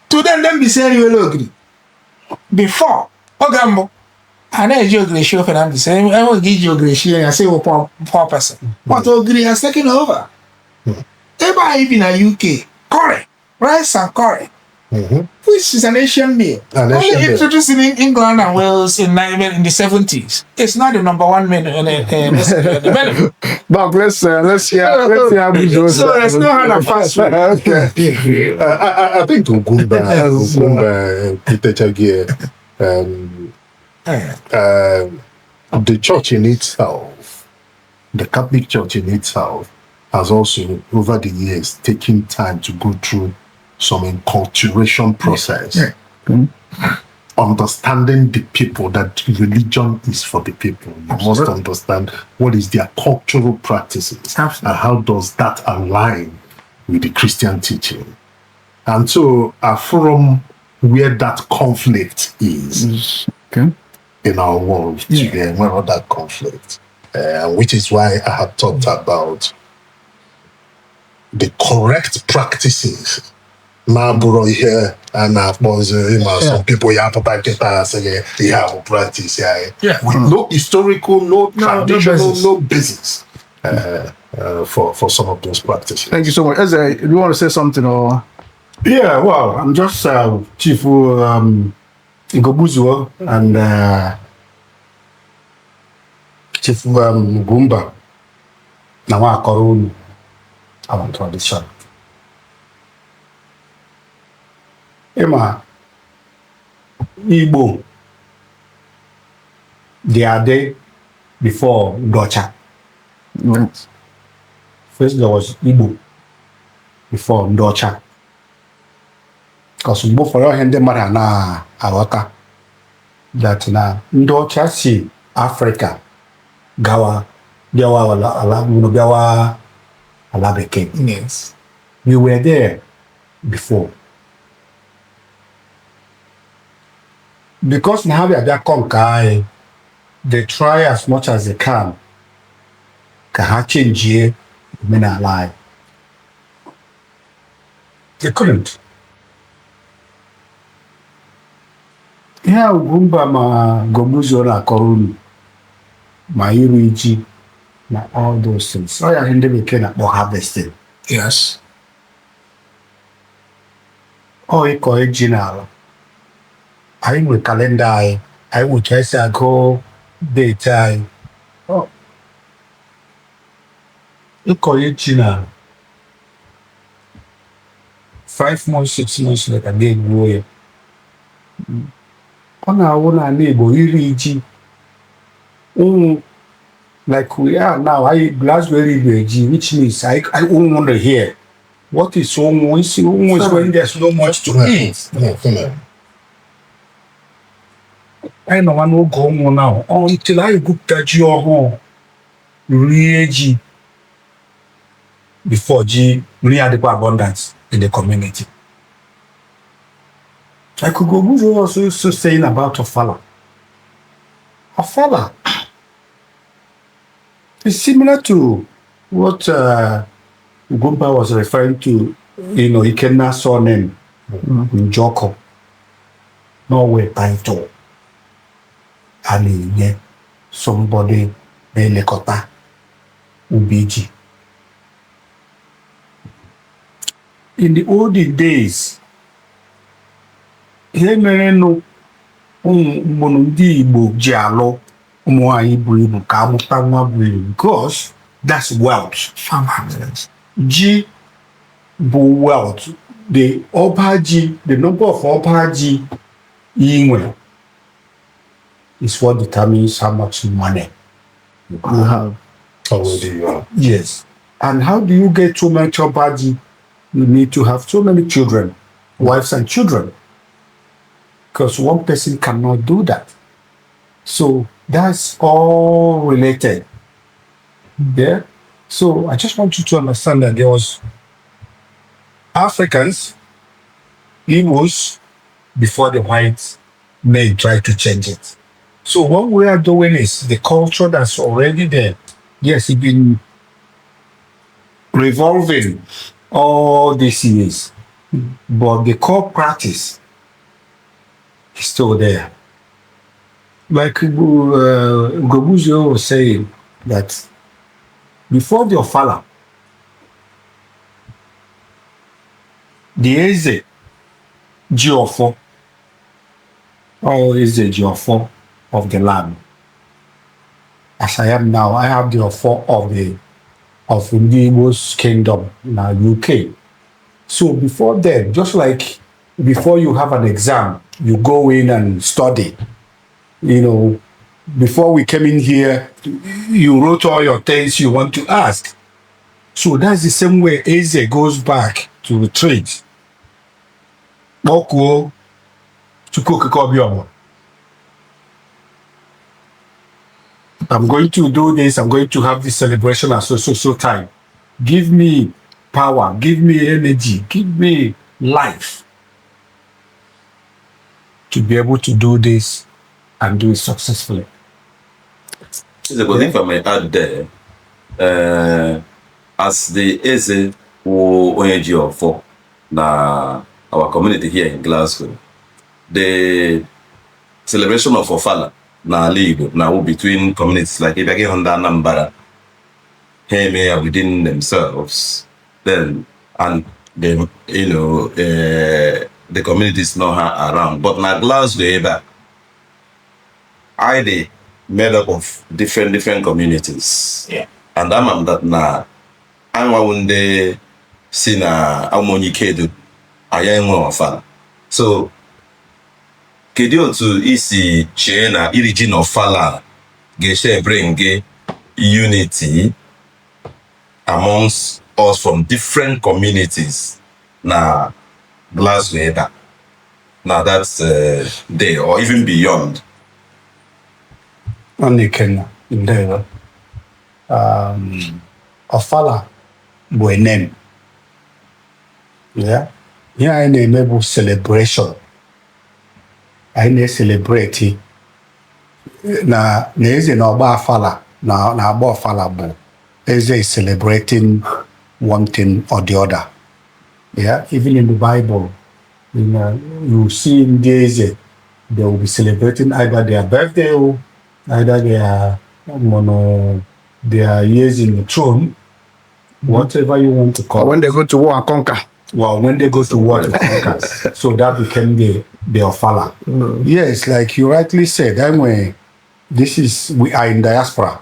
To them be saying you will agree. Before, Ogambo, and I geography for them the same. I will give geography and I say, 4%. What agree has taken over. Even in UK, curry, rice and curry, which is an Asian meal. Only introduced in England and Wales in the 70s. It's not the number one menu in the menu. But let's hear So there's no hard fast food. Okay. I think Ugumba, the church in itself, the Catholic Church in itself, has also, over the years, taken time to go through some enculturation process. Understanding the people, that religion is for the people. You must understand what is their cultural practices and how does that align with the Christian teaching. And so, from where that conflict is in our world today, where that conflict, which is why I have talked about the correct practices. Now, here and some people have a practice with no historical, no traditional, no basis for some of those practices. Thank you so much. Eze, do you want to say something or? Yeah, well, I'm just Chief Ngobuzuo and Chief Gumba. Now I call our tradition. Emma, Igbo, they are there before Docha. Yes. First there was Igbo before Docha. Because both for your hand mara na awaka that na Docha si Africa gawa biawa biawa alabeke. Yes. We were there before. Because now they are conquer, they try as much as they can change here, men are alive. They couldn't. Yeah, Ugumba ma Gomuzo na Korunu, ma Iri Ji, na all those things. Oh yeah, hindi we can harvesting. Yes. Oh, iko original. I will calendar, I will just go date. Oh, look original. 5 months, 6 months later, they go. On our neighbor, Iri Ji. Like we are now, I Glasgow Iri Ji, which means I won't want to hear what is almost when there's no much to eat. I know one will go on now until I go to your home. Iri Ji before G really had the abundance in the community. I could go move also saying about Ofala. Ofala is similar to what Ugumba was referring to, Ikenna surname Njoko. Norway Paito. Ali, somebody Melekota Ubiji. In the olden days, ihe mere no ndị Igbo ji alụ ụmụ nwanyị buru ibu ka amụta nwa buru ibu, because that's wealth. Ji bụ wealth. The number of ọba ji inwe is what determines how much money you have. Yes. And how do you get so much ọba ji? You need to have so many children, wives and children. Because one person cannot do that. So that's all related. Yeah. So I just want you to understand that there was Africans, Igbos, before the white men tried to change it. So what we are doing is the culture that's already there. Yes, it's been revolving all these years, but the core practice is still there. Like Gobuzio was saying that before the Ofala, the Eze Jiofo, or Eze Jiofo of the land. As I am now, I have the Ofo of the Igbos kingdom in UK. So before then, just like before you have an exam, you go in and study. You know, before we came in here, you wrote all your things you want to ask. So that's the same way Eze goes back to the trades. Okuo Chukwuemeka. I'm going to do this, I'm going to have this celebration at so time. Give me power, give me energy, give me life to be able to do this and do it successfully. But if I may add there, as the Eze ONG for our community here in Glasgow, the celebration of Ofala now between communities like Ibagi Honda Nambara, Heme within themselves, then and the the communities know her around. But now Glasgow, I made up of different communities. Yeah. And I'm that now I'm one day see na Amoni Kedu Ayango Ofala. So kedu otu isi chee na Iri Ji na Ofala ga-eshe bring unity amongst us from different communities na Glasgow now that's day or even beyond. Only Kenya in there. Ofala bụ a name. Yeah. Here I name celebration. I na celebrate na Eze na Ogba Ofala na Ogba Ofala bụ Eze is celebrating one thing or the other. Yeah, even in the Bible, you see in the Eze, they will be celebrating either their birthday or either their years in the throne, whatever you want to call it. When they go to war and conquer. Well, when they go to war to conquer. So that became the Ofala. Yes, like you rightly said, anyway, we are in diaspora.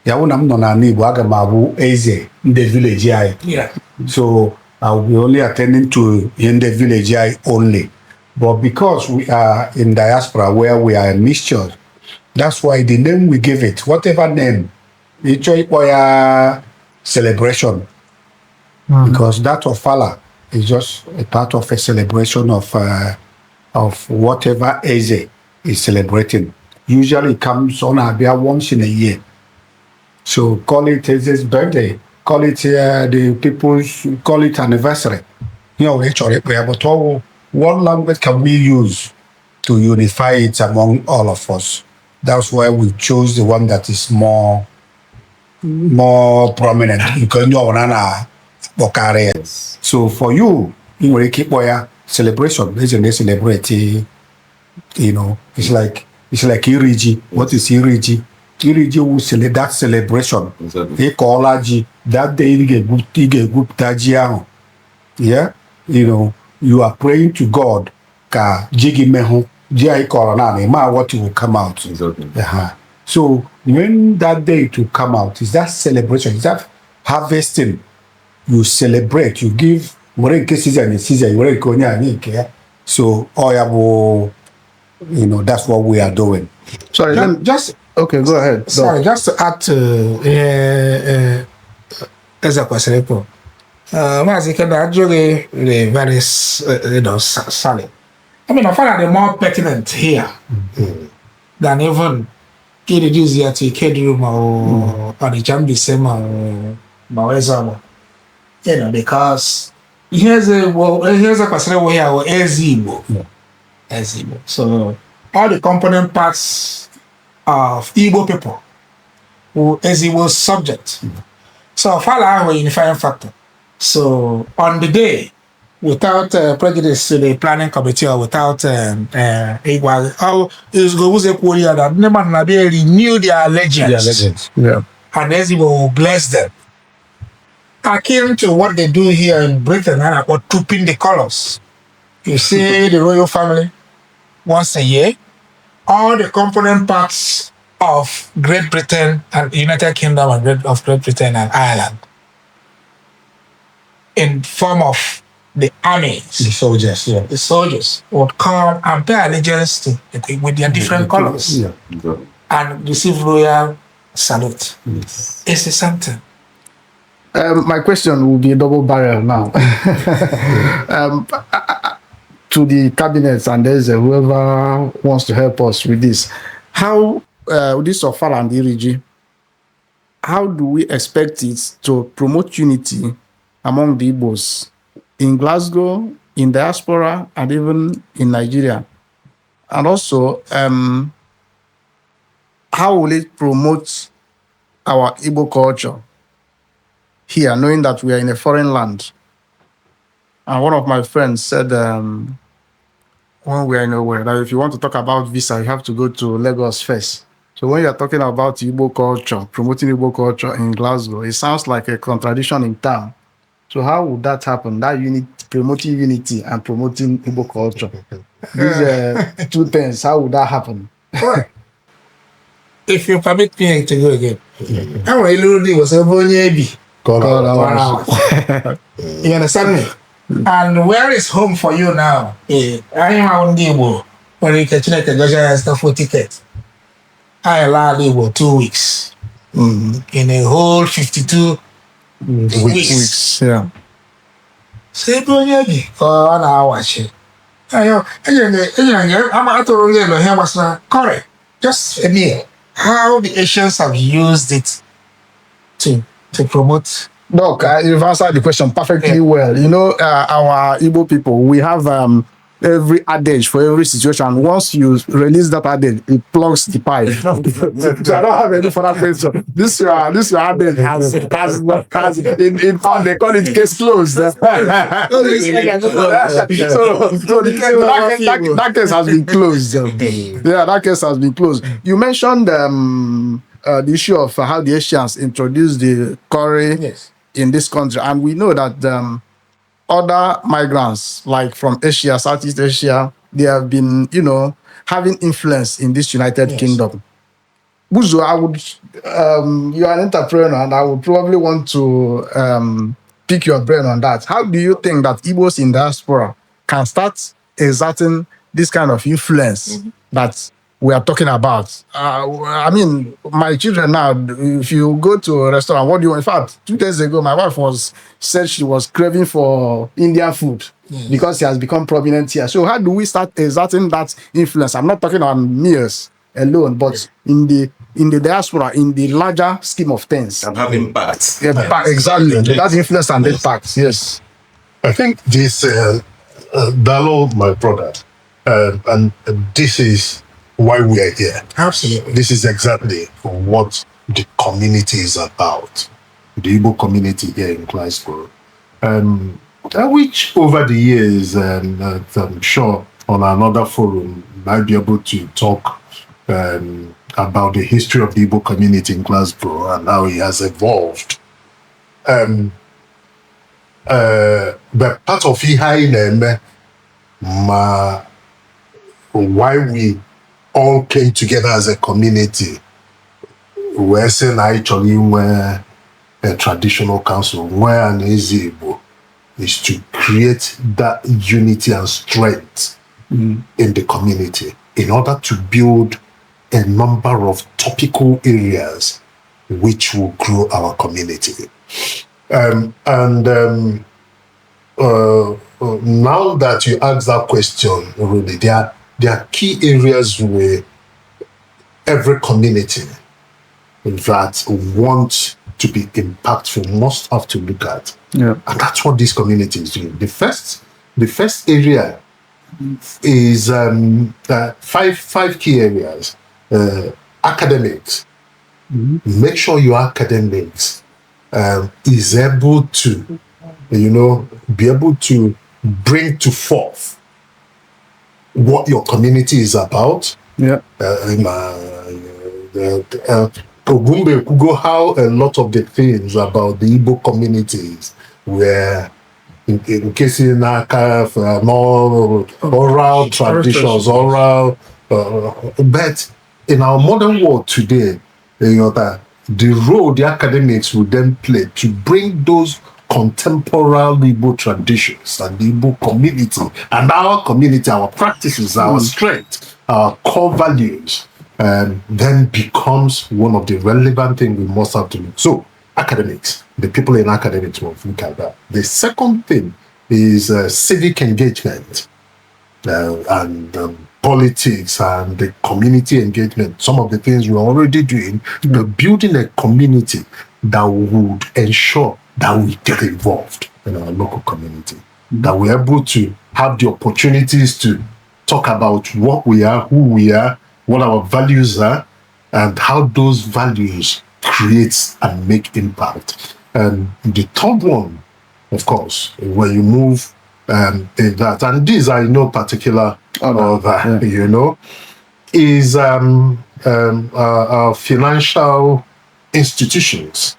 Yeah, when I'm not Igbo, Eze in the village. Yeah. So I'll be only attending to in the village only. But because we are in diaspora where we are a mixture, that's why the name we give it, whatever name, it's a celebration. Because that Ofala is just a part of a celebration of whatever Eze is celebrating. Usually it comes on Abia once in a year. So call it Eze's birthday, call it the people's, call it anniversary. You know, but what language can we use to unify it among all of us? That's why we chose the one that is more prominent. So for you, keep celebration. They celebrate. You know, it's like Iri Ji. What is Iri Ji? Iri Ji will celebrate that celebration. Exactly. That day you get good. Yeah, you know, you are praying to God. Ka jigi mehu. What will come out. Exactly. So when that day to come out, is that celebration, is that harvesting? You celebrate, you give season, so you know, that's what we are doing. Sorry, just okay, go ahead. Sorry, just to add to Eze Kwesịrị Maazị Ikeda actually very solid. I mean, I find that they're more pertinent here than even He reduce ya to Kedrum or the Jambisema or Mawezamo. You know, because here's a question where our Igbo. Igbo. So all the component parts of Igbo people who Igbo subject. So Ofala a unifying factor. So on the day, without prejudice to the planning committee or without Igbo, how is go was a quarter that never renew their allegiance. Yeah. And Igbo will bless them. Akin to what they do here in Britain, about trooping the colors. You see the royal family once a year. All the component parts of Great Britain and United Kingdom and of Great Britain and Ireland in form of the armies, The soldiers, yeah. the soldiers would come and pay allegiance to with their different colors Yeah. and receive royal salute. Yes. It's something. My question will be a double barrel now. To the cabinets and there's whoever wants to help us with this. How this Ofala and Iri Ji, how do we expect it to promote unity among the Igbos in Glasgow, in Diaspora, and even in Nigeria? And also, how will it promote our Igbo culture here, knowing that we are in a foreign land? And one of my friends said, when we are nowhere, that if you want to talk about visa, you have to go to Lagos first. So when you're talking about Igbo culture, promoting Igbo culture in Glasgow, it sounds like a contradiction in term. So how would that happen? That unity, promoting unity and promoting Igbo culture. These two things, how would that happen? If you permit me to go again, I want to was a bonyebi. You understand me? And where is home for you now? I am on Igbo. When you catch like a Gaja stuff for ticket. I allow Igbo 2 weeks. In a whole 52 weeks. Yeah. Say bonyebi. Oh, I watch it. I'm out of here was correct. Just a meal. How the Asians have used it to promote. Doc, you've answered the question perfectly well. You know, our Igbo people, we have every adage for every situation. Once you release that adage, it plugs the pipe. So I don't have any further question. This your adage has in fact they call it case closed. So that case has been closed. Yeah, that case has been closed. You mentioned the issue of how the Asians introduced the curry in this country, and we know that other migrants, like from Asia, Southeast Asia, they have been, having influence in this United Kingdom. Buzo, I would, you are an entrepreneur, and I would probably want to pick your brain on that. How do you think that Igbos in diaspora can start exerting this kind of influence that we are talking about? I mean, my children now, if you go to a restaurant, what do you want? In fact, 2 days ago, my wife said she was craving for Indian food because it has become prominent here. So how do we start exerting that influence? I'm not talking on meals alone, but in the diaspora, in the larger scheme of things. And have impact. Exactly. That's influence and impact, yes. I think this, Dalo, my brother, and this is why we are here. Absolutely. This is exactly what the community is about. The Igbo community here in Glasgow. Which over the years, and I'm sure on another forum, might be able to talk about the history of the Igbo community in Glasgow and how it has evolved. But part of it, why we all came together as a community, we're saying actually where a traditional council, where an Igbo is to create that unity and strength in the community in order to build a number of topical areas which will grow our community. Now that you ask that question, really, there are key areas where every community that want to be impactful must have to look at. Yeah. And that's what these communities do. The first area is five key areas. Academics. Make sure your academics is able to, be able to bring to forth what your community is about. Yeah. Ogumbe Kugo, how a lot of the things about the Igbo communities were in case in more oral traditions, but in our modern world today, that the role the academics will then play to bring those contemporary Igbo traditions and the Igbo community and our community, our practices, our strength, our core values, then becomes one of the relevant things we must have to do. So, academics, the people in academics will look at that. The second thing is civic engagement and politics and the community engagement. Some of the things we're already doing, but building a community that would ensure that we get involved in our local community, that we're able to have the opportunities to talk about what we are, who we are, what our values are, and how those values create and make impact. And the third one, of course, when you move in that, and these are no particular order, is financial institutions,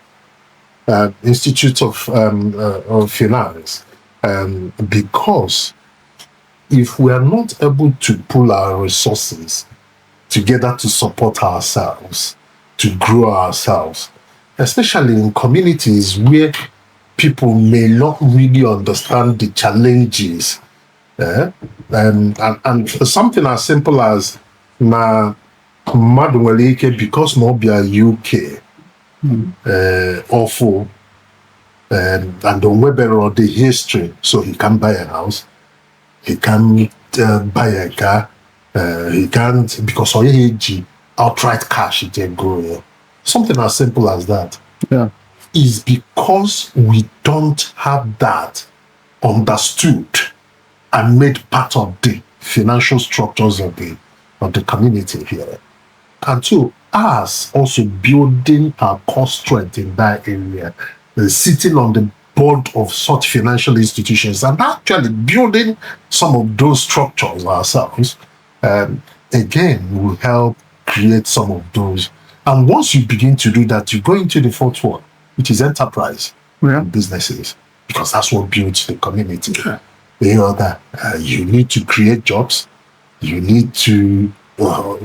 institutes of finance, because if we are not able to pull our resources together to support ourselves, to grow ourselves, especially in communities where people may not really understand the challenges, and something as simple as because Mobia UK awful and don't or the history, so he can buy a house, he can buy a car, he can't, because HRH outright cash it can go. Something as simple as that. Yeah. Is because we don't have that understood and made part of the financial structures of the community here. And so, us also building our core strength in that area, sitting on the board of such financial institutions and actually building some of those structures ourselves, again, will help create some of those. And once you begin to do that, you go into the fourth one, which is enterprise businesses, because that's what builds the community. That you need to create jobs, you need to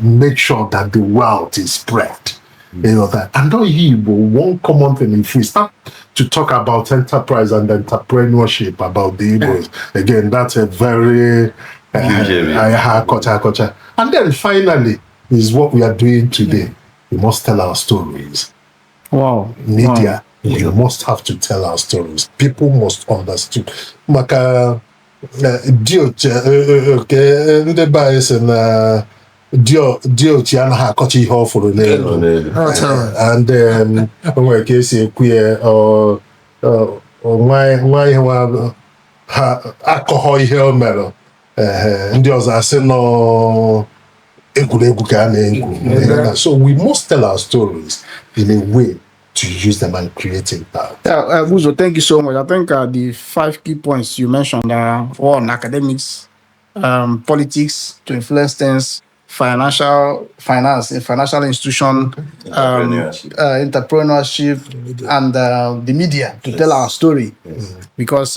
make sure that the wealth is spread. That. And one common thing, if we start to talk about enterprise and entrepreneurship about the Igbos, again, that's a very culture. And then finally is what we are doing today. We must tell our stories. Wow. Media, we must have to tell our stories. People must understand. Maka ndị bias na diochi anaghị akọcha ihe ọ fụrụ n'elu. And onwere ka esi ekwu ya nwa ihe ha akọghọ ihe o mere. Ndị ọzọ asị nọ egwuregwu ka a na-egwu. So we must tell our stories in a way to use them and create impact. Buzo, thank you so much. I think the 5 key points you mentioned are one, academics, politics to influence things, finance, financial institution, entrepreneurship, and the media to tell our story. Because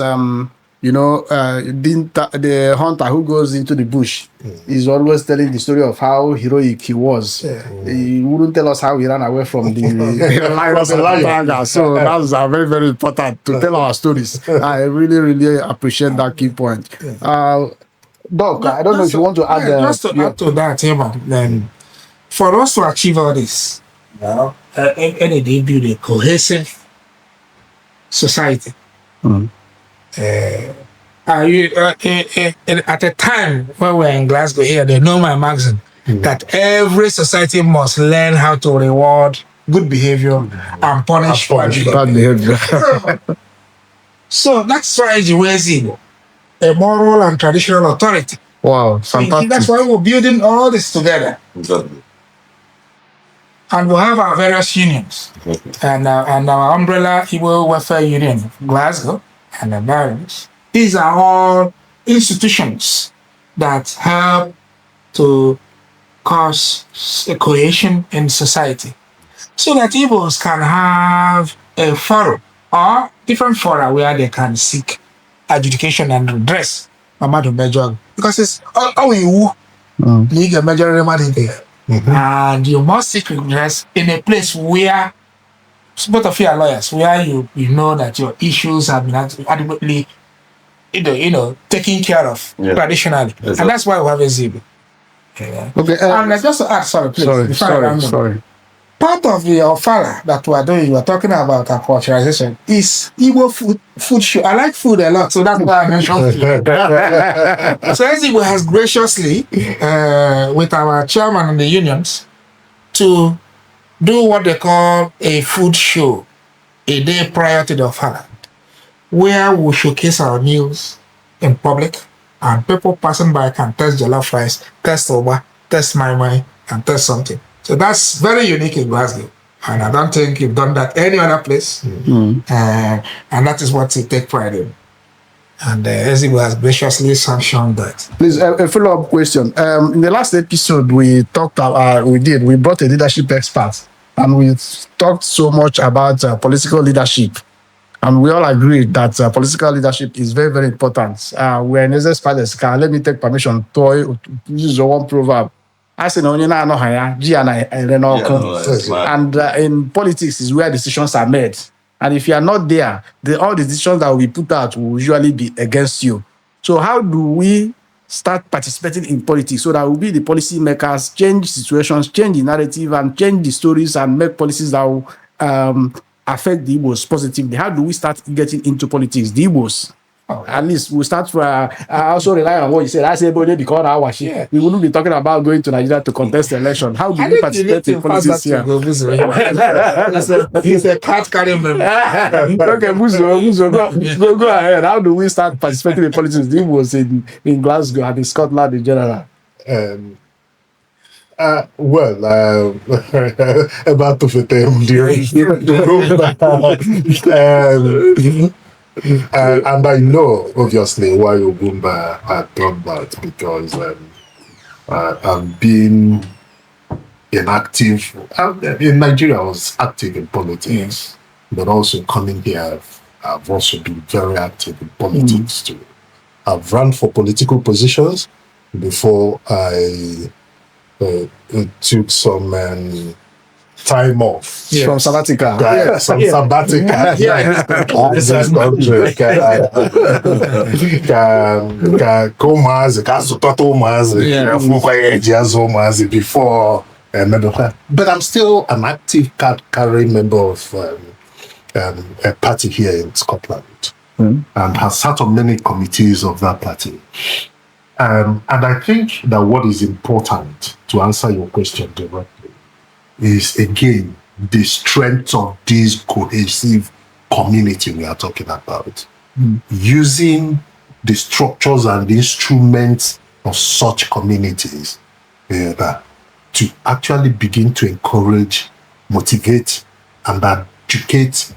the hunter who goes into the bush is always telling the story of how heroic he was. He wouldn't tell us how he ran away from the lion. So that's very, very important to tell our stories. I really, really appreciate that key point. Doc, I don't know if you want to add. Just to add to that, then for us to achieve all this, they build a cohesive society. At the time when we were in Glasgow here, the Normal magazine that every society must learn how to reward good behavior and punish bad behavior. So that's why Igbo, a moral and traditional authority. Wow, So you see, fantastic. that's why we're building all this together. Exactly. And we have our various unions. And our umbrella Igbo Welfare Union, Glasgow, and the various. These are all institutions that help to cause a cohesion in society, so that Igbos can have a forum or different fora where they can seek adjudication and redress. Because it's all you legal majority money there. And you must seek redress in a place where both of you are lawyers, where you know that your issues have been adequately taken care of traditionally. Exactly. And that's why we have a Zibi. Okay. And just to add, sorry, please. Sorry. Part of the Ofala that we are doing, we are talking about our culturalization, is Igbo food show. I like food a lot, so that's why I mentioned food. So Igbo has graciously, with our chairman and the unions, to do what they call a food show a day prior to the Ofala, where we showcase our meals in public, and people passing by can taste jollof rice, taste oba, taste mai, and taste something. So that's very unique in Glasgow. And I don't think you've done that any other place. And that is what we take pride in. And Ezigbo has graciously sanctioned that. Please, a follow-up question. In the last episode, we brought a leadership expert, and we talked so much about political leadership. And we all agreed that political leadership is very, very important. We're in Eze Fathers. Let me take permission to use one proverb. I say, and in politics is where decisions are made. And if you are not there, all the decisions that will be put out will usually be against you. So how do we start participating in politics so that we'll be the policy makers, change situations, change the narrative, and change the stories, and make policies that will affect the Igbos positively? How do we start getting into politics? The Igbos. At least we'll start for. I also rely on what you said. I say, but because our shit, we wouldn't be talking about going to Nigeria to contest the election. How do we participate in politics here? He's a cat carrying member. Okay, Muzo, go ahead. How do we start participating in politics? This was in Glasgow and in Scotland in general. About to fit during and I know, obviously, why Ogumba had done that, because I've been inactive. In Nigeria, I was active in politics, but also coming here, I've also been very active in politics too. I've run for political positions before I took some time off from sabbatical. Sabbatical. Before, but I'm still an active card-carrying member of a party here in Scotland, and has sat on many committees of that party. And I think that what is important, to answer your question directly, is again the strength of this cohesive community we are talking about. Using the structures and the instruments of such communities to actually begin to encourage, motivate, and educate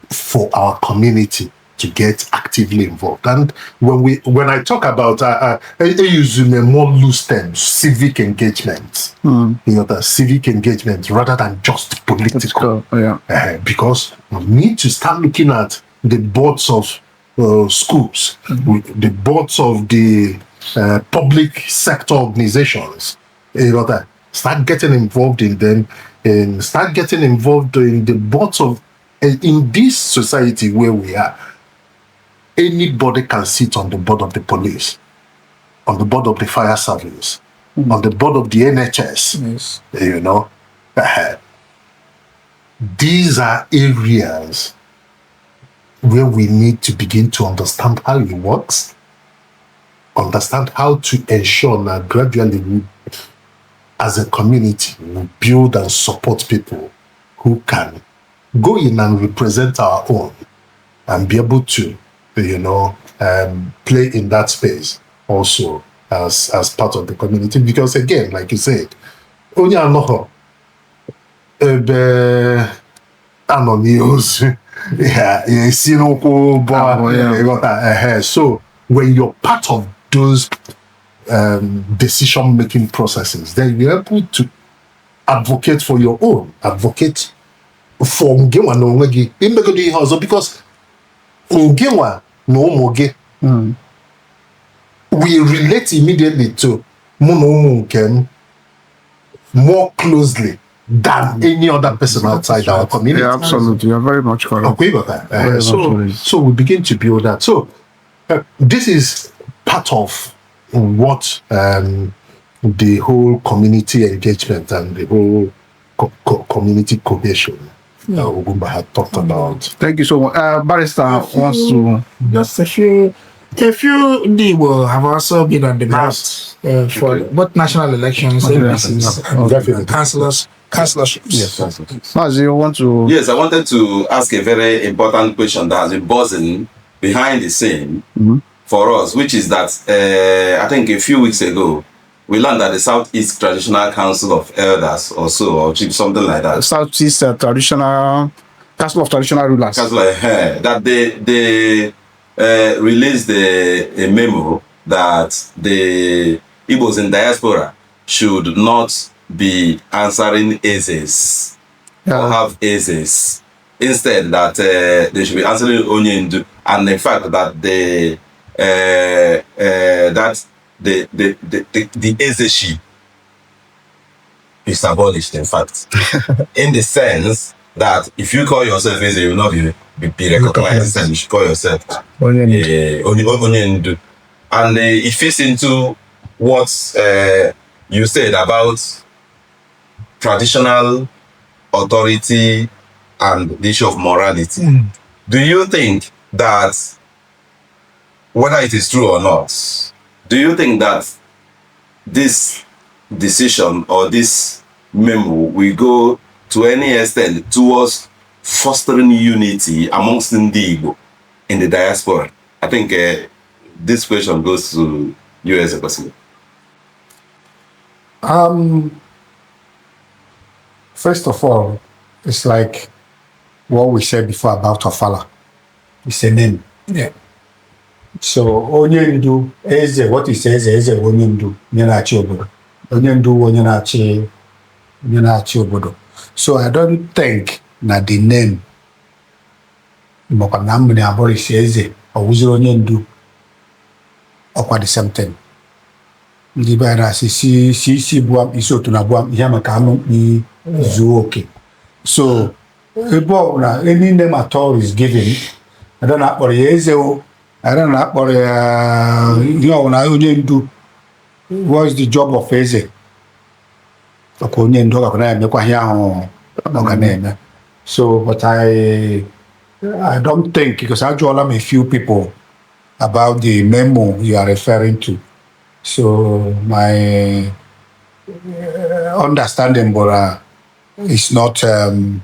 for our community to get actively involved. And when I talk about I use more loose terms, civic engagement, the civic engagement rather than just political. Because we need to start looking at the boards of schools, the boards of the public sector organizations, start getting involved in them, and start getting involved in the boards of, in this society where we are. Anybody can sit on the board of the police, on the board of the fire service, on the board of the NHS, These are areas where we need to begin to understand how it works, understand how to ensure that gradually as a community, we build and support people who can go in and represent our own and be able to, play in that space also as part of the community. Because again, like you said, onye anọghọ ebe anọ n'ihu esi n'ụkwụ bụ. So when you're part of those decision-making processes, then you're able to advocate for your own, advocate for ngewa na onwe gị imegodo ihe ọzọ, because ngewa na ụmụ gị we relate immediately to mụ na ụmụ nke m more closely than any other person outside our community. Yeah, absolutely. You're very much correct. Okay, got that. So we begin to build that. So this is part of what the whole community engagement and the whole community cohesion Ogumba had talked about. Thank you so much. Barrister wants to... Just a few Igbo have also been on the ballot for both national elections, Definitely. councilorships. Yes. Mazi, you want to... Yes, I wanted to ask a very important question that has been buzzing behind the scene for us, which is that I think a few weeks ago, we learned that the Southeast Traditional Council of Elders or something like that. Southeast Traditional... Council of Traditional Rulers. That they released a memo that the Igbos in diaspora should not be answering Ezes or have Ezes. Instead, that they should be answering Onyendu, and the fact that the Ezeshi is abolished, in fact, in the sense that if you call yourself Eze, you will not be recognized, and you should call yourself Onyendu. And it fits into what you said about traditional authority and the issue of morality. Do you think that, whether it is true or not, do you think that this decision or this memo will go to any extent towards fostering unity amongst the Igbo in the diaspora? I think this question goes to you as a person. First of all, it's like what we said before about Ofala. It's a name. Yeah. So Onyendu, Eze, what is Eze Onyendu, Nyenachi Obodo. Onyendu, Nyenachi Obodo. So I don't think that the name Mokanamune abolish Eze or Uzuro Onyendu are the same thing. Libera si buam iso tunabuam yamakamu ni zuoke. So any name at all is given. I don't know what Eze. I don't know what Onyendu. What is the job of Eze? So, but I don't think, because I draw a few people about the memo you are referring to. So my understanding, but it's not real.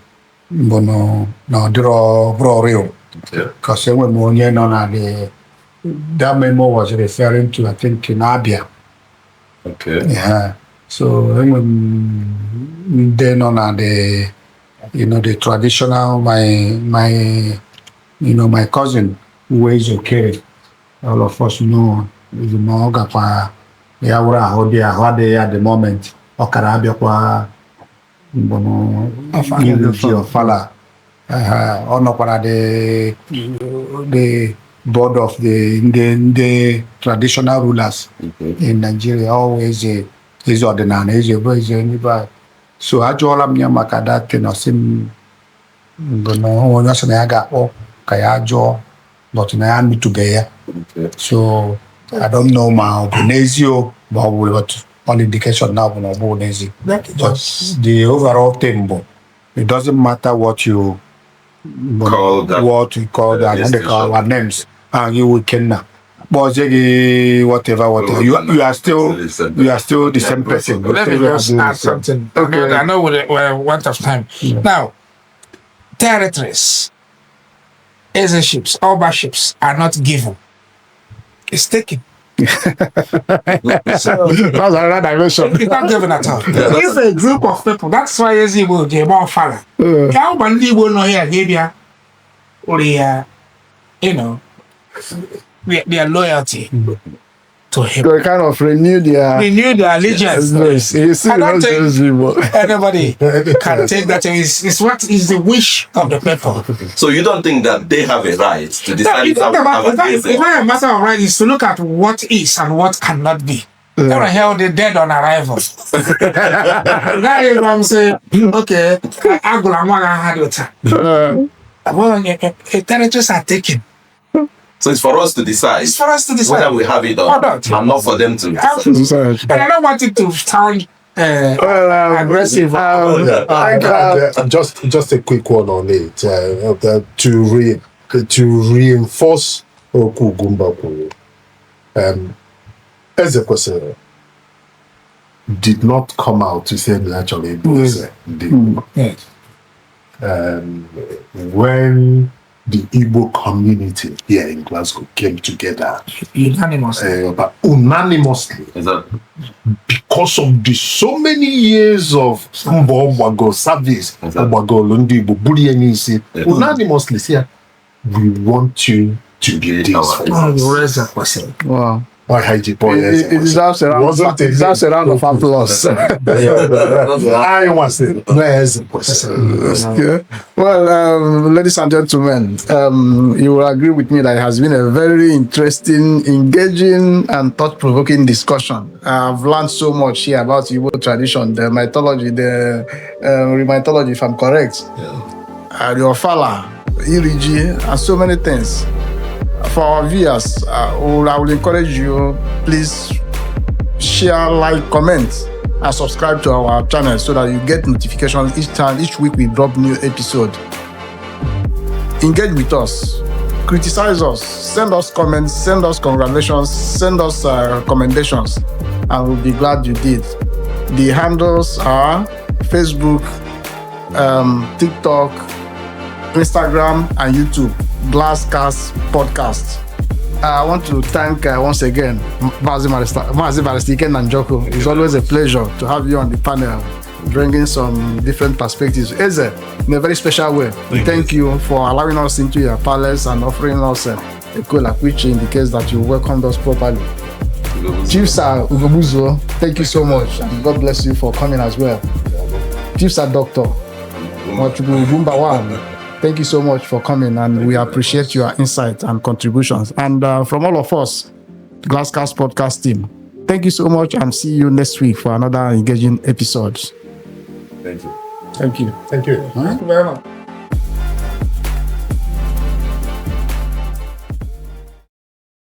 Because that memo was referring to, I think, in Abia. Okay. Yeah. So then on the the traditional my cousin who is okay. All of us know at the moment. Ofala. The board of the traditional rulers in Nigeria always is ordinary, is anybody. So I told him maka that thing or sim but I need to be here. So I don't know my Ogunezio, but we got all indication now on Ogunezio. But the overall thing, it doesn't matter what you call that, and they call our names, and you will can. whatever. You are still the same person. Let me just add something. Okay. I know we're want of time. Now, territories, Eze-ships, Oba-ships are not given. It's taken. So That's another dimension. it's not given at all. If a group of people, that's why Igbo get more Ofala. How many Igbo know here, Gabia, or their loyalty to him. They kind of renew their allegiance. I don't think anybody can take that. It's what is the wish of the people. So you don't think that they have a right to decide? It's not a matter of right. Is to look at what is and what cannot be. They don't hell the dead on arrival. That is what I'm saying. Okay, I go had your time. Territories are taken. So it's for us to decide. It's for us to decide whether we have it or not, and not for them to decide. And I don't want it to sound aggressive. Just a quick one on it to reinforce Okugumba. Eze did not come out to say actually when the Igbo community here in Glasgow came together unanimously, because of the so many years of service, unanimously say, we want you to be this. Wow. It deserves a round of applause. I was it. Okay. Well, ladies and gentlemen, you will agree with me that it has been a very interesting, engaging, and thought-provoking discussion. I've learned so much here about Igbo tradition, the mythology, the mythology, if I'm correct, the Ofala, Iri Ji, and so many things. For our viewers, I will encourage you, please share, like, comment, and subscribe to our channel so that you get notifications each week we drop new episode. Engage with us, criticize us, send us comments, send us congratulations, send us recommendations, and we'll be glad you did. The handles are Facebook, TikTok, Instagram, and YouTube. Glasscast podcast. I want to thank once again Mazi Barrister Iken and Joko. It's always a pleasure to have you on the panel, bringing some different perspectives. Eze, in a very special way, thank you for allowing us into your palace and offering us a cola, which indicates that you welcomed us properly. Chief Sir Ugobuzo, thank you so much, and God bless you for coming as well. Chief Sir Dr. Nwachukwu, thank you so much for coming, and we appreciate your insight and contributions. And from all of us, Glasscast podcast team, thank you so much, and see you next week for another engaging episode. Thank you. Thank you. Thank you. Thank you very much.